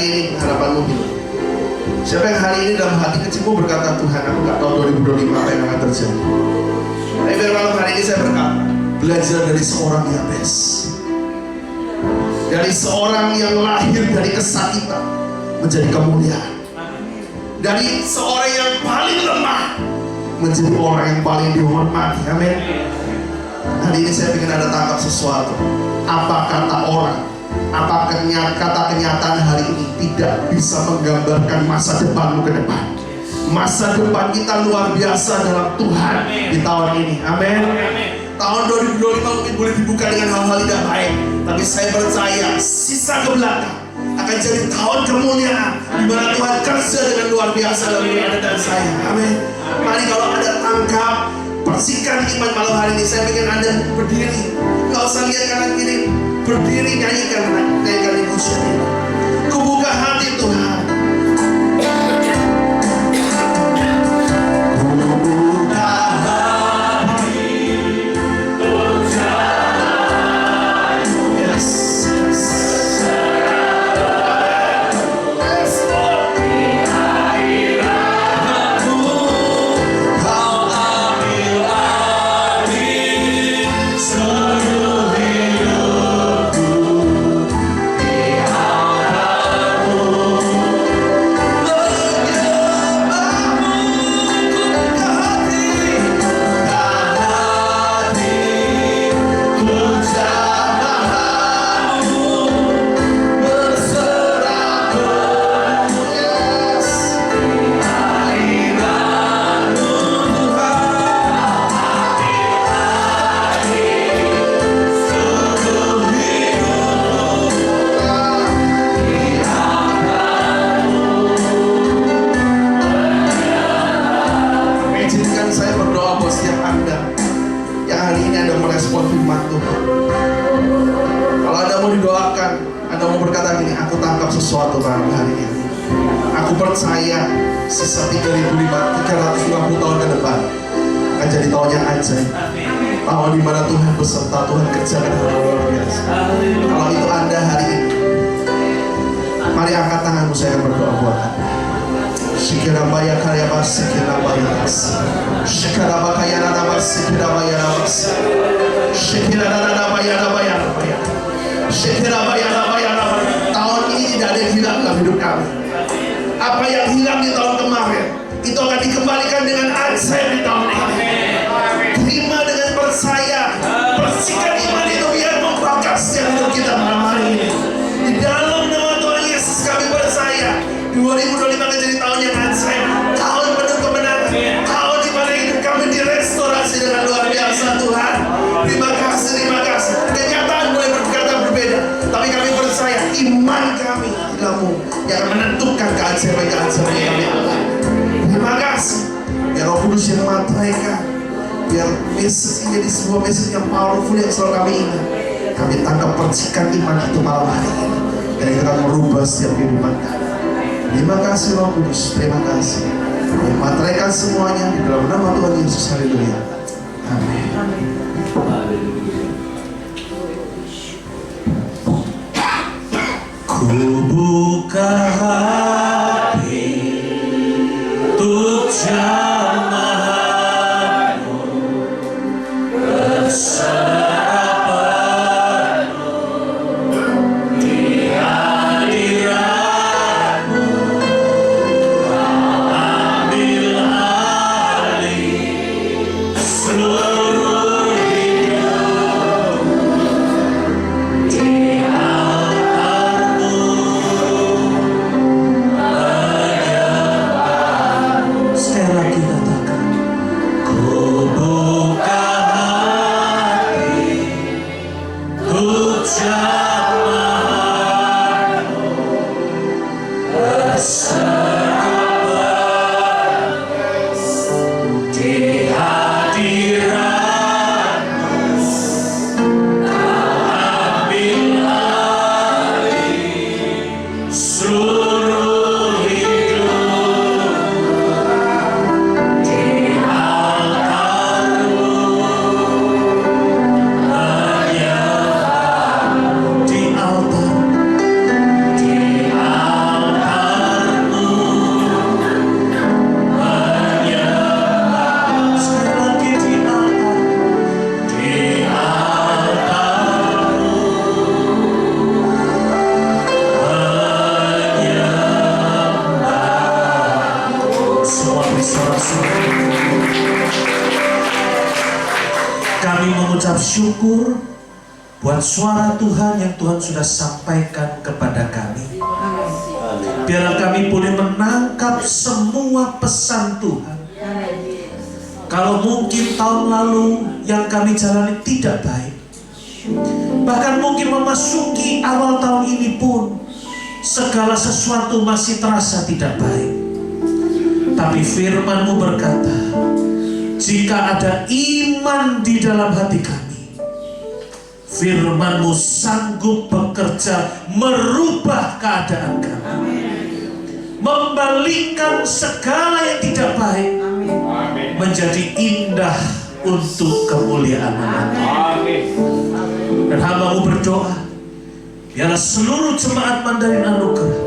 S3: ini harapanmu hilang? Siapa yang hari ini dalam hati kecilmu berkata, Tuhan aku gak tahu 2025 apa yang akan terjadi. Tapi biar malam hari ini saya berkata, belajar dari seorang Yabes, dari seorang yang lahir dari kesakitan menjadi kemuliaan, dari seorang yang paling lemah menjadi orang yang paling dihormati. Amin. Hari ini saya ingin Anda tangkap sesuatu. Apa kata orang, apa kata kenyataan hari ini tidak bisa menggambarkan masa depanmu ke depan. Masa depan kita luar biasa dalam Tuhan di tahun ini. Amin. Tahun 2025 mungkin boleh dibuka dengan hal-hal tidak baik, tapi saya percaya sisa ke belakang akan jadi tahun kemuliaan di mana Tuhan kerja dengan luar biasa dalam hidup Anda dan saya. Amin. Mari kalau Anda tangkap, persikan iman malam hari ini. Saya ingin Anda berdiri, nggak usah lihat kanan kiri, berdiri nyanyikan ibu ini. Kubuka hati Tuhan. Sesuatu malam hari ini, aku percaya sisa 350 tahun ke depan akan jadi tahun yang ajaib, tahun di mana Tuhan beserta, Tuhan kerjakan hal luar biasa. Kalau itu Anda hari ini, mari angkat tanganmu, saya akan berdoa buat Anda. Shikirabaya karya bas, shikirabaya bas, shikirabaya bas, shikirabaya bas, shikirabaya bas. Tahun ini tidak ada yang hilang dalam hidup kami. Apa yang hilang di tahun kemarin itu akan dikembalikan dengan ajaib di tahun ini. Terima dengan percaya, persikan iman itu biar membakar setiap hidup kita malam hari ini. Di dalam nama Tuhan Yesus kami percaya 2025 akan jadi tahun yang ajaib, tahun penuh kemenangan, tahun di mana hidup kami direstorasi dengan luar biasa. Tuhan, terima kasih, terima kasih. Kenyataan boleh berkata berbeda, tapi kami percaya iman kami di dalam-Mu yang akan menentukan keajaiban-keajaiban yang kami alami. Terima kasih. Biar Roh Kudus yang mematahkan, biar message ini jadi sebuah message yang powerful yang selalu kami ingat. Kami tangkap percikan iman itu malam hari ini, dan itu akan merubah setiap kehidupan kami. Terima kasih Roh Kudus, terima kasih. Mematahkan semuanya di dalam nama Tuhan Yesus. Haleluya. Amin.
S5: Ku buka hati untuk jamaah-Mu, berserah penuh di hadirat-Mu. Ambil alih seluruh hidup di sekali lagi katakan, ku buka hati untuk jamaah-Mu, berserah penuh di hadirat-Mu. Ambil alih seluruh di altar
S6: kami mengucap syukur buat suara Tuhan yang Tuhan sudah sampaikan kepada kami. Biarlah kami boleh menangkap semua pesan Tuhan. Kalau mungkin tahun lalu yang kami jalani tidak baik, bahkan mungkin memasuki awal tahun ini pun segala sesuatu masih terasa tidak baik. Tapi firman-Mu berkata, jika ada iman di dalam hati kami, firman-Mu sanggup bekerja merubah keadaan kami, membalikkan segala yang tidak baik menjadi indah untuk kemuliaan nama. Dan hamba-Mu berdoa, biarlah seluruh jemaat Mandarin Anugerah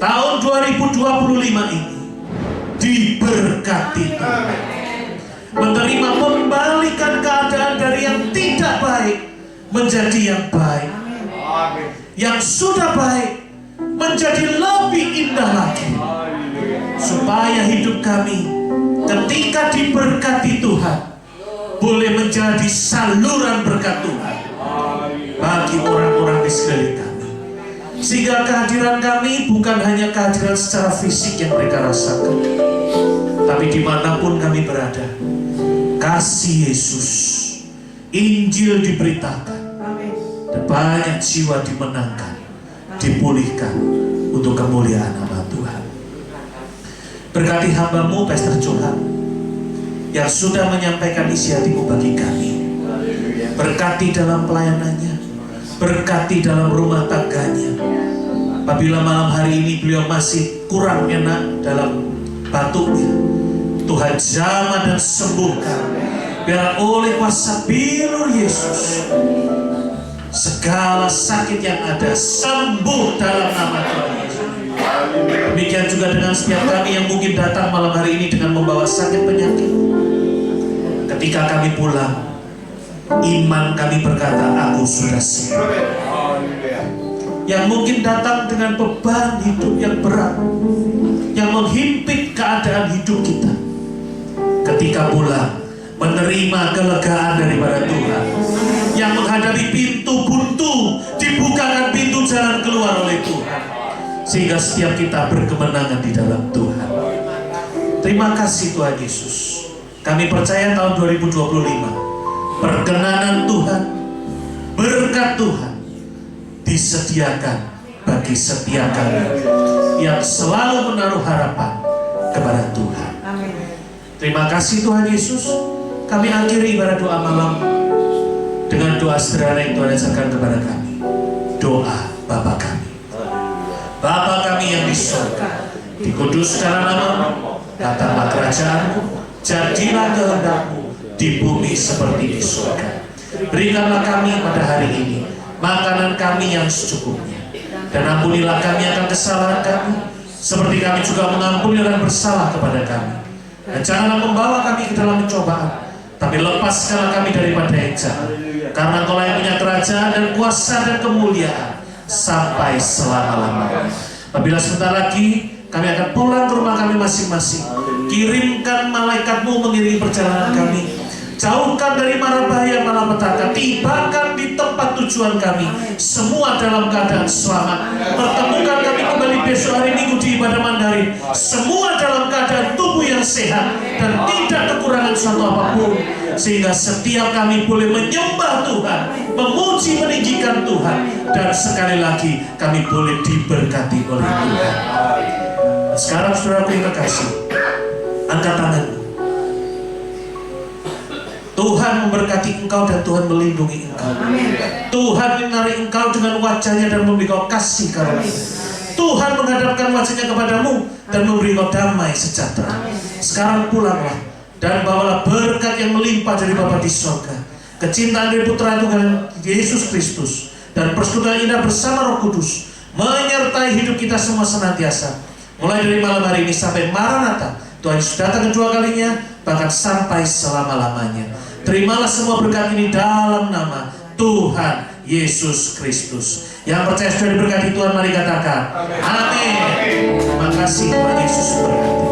S6: tahun 2025 ini diberkati Tuhan, menerima membalikan keadaan dari yang tidak baik menjadi yang baik, yang sudah baik menjadi lebih indah lagi, supaya hidup kami ketika diberkati Tuhan boleh menjadi saluran berkat Tuhan bagi orang-orang di sekeliling kami, sehingga kehadiran kami bukan hanya kehadiran secara fisik yang mereka rasakan, tapi dimanapun kami berada, kasih Yesus, Injil diberitakan, dan banyak jiwa dimenangkan, dipulihkan untuk kemuliaan nama Tuhan. Berkati hamba-Mu Pastor Johan yang sudah menyampaikan isi hati-Mu bagi kami. Berkati dalam pelayanannya, berkati dalam rumah tangganya. Apabila malam hari ini beliau masih kurang enak dalam batuknya, Tuhan jamah dan sembuhkan. Biar oleh kuasa biru Yesus segala sakit yang ada sembuh dalam nama Tuhan Yesus. Demikian juga dengan setiap kami yang mungkin datang malam hari ini dengan membawa sakit penyakit. Ketika kami pulang, iman kami berkata, aku sudah sembuh. Yang mungkin datang dengan beban hidup yang berat, yang menghimpit keadaan hidup kita, ketika pulang menerima kelegaan daripada Tuhan. Yang menghadapi pintu buntu, dibukakan pintu jalan keluar oleh Tuhan, sehingga setiap kita berkemenangan di dalam Tuhan. Terima kasih Tuhan Yesus. Kami percaya tahun 2025 perkenanan Tuhan, berkat Tuhan disediakan bagi setiap kami yang selalu menaruh harapan kepada Tuhan. Terima kasih Tuhan Yesus. Kami akhiri ibadah doa malam dengan doa sederhana yang Tuhan ajarkan kepada kami. Doa Bapa kami. Bapa kami yang di surga, dikuduskanlah nama-Mu, datanglah kerajaan-Mu, jadilah kehendak-Mu di bumi seperti di surga. Berikanlah kami pada hari ini makanan kami yang secukupnya, dan ampunilah kami akan kesalahan kami, seperti kami juga mengampuni orang bersalah kepada kami. Dan janganlah membawa kami ke dalam pencobaan, tapi lepaskanlah kami daripada yang jahat. Karena Engkau yang punya kerajaan dan kuasa dan kemuliaan sampai selama-lamanya. Apabila sebentar lagi kami akan pulang ke rumah kami masing-masing, kirimkan malaikat-Mu mengiringi perjalanan kami. Jauhkan dari mara bahaya malapetaka, tibakan di tempat tujuan kami, semua dalam keadaan selamat. Pertemukan kami kembali besok hari Minggu di ibadah Mandarin, semua dalam keadaan tubuh yang sehat dan tidak kekurangan suatu apapun, sehingga setiap kami boleh menyembah Tuhan, memuji meninggikan Tuhan, dan sekali lagi kami boleh diberkati oleh Tuhan. Sekarang saudaraku yang terkasih, angkat tanganmu. Tuhan memberkati engkau dan Tuhan melindungi engkau. Tuhan menarik engkau dengan wajahnya dan memberi kau kasih karunia. Tuhan menghadapkan wajahnya kepadamu dan memberi kau damai sejahtera. Sekarang pulanglah dan bawalah berkat yang melimpah dari Bapa di surga, kecintaan dari Putra Tuhan Yesus Kristus, dan persekutuan indah bersama Roh Kudus menyertai hidup kita semua senantiasa, mulai dari malam hari ini sampai Maranatha Tuhan Yesus datang kedua kalinya, bahkan sampai selama-lamanya. Terimalah semua berkat ini dalam nama Tuhan Yesus Kristus. Yang percaya sudah diberkati Tuhan, mari katakan amin. Terima kasih Tuhan Yesus berkati.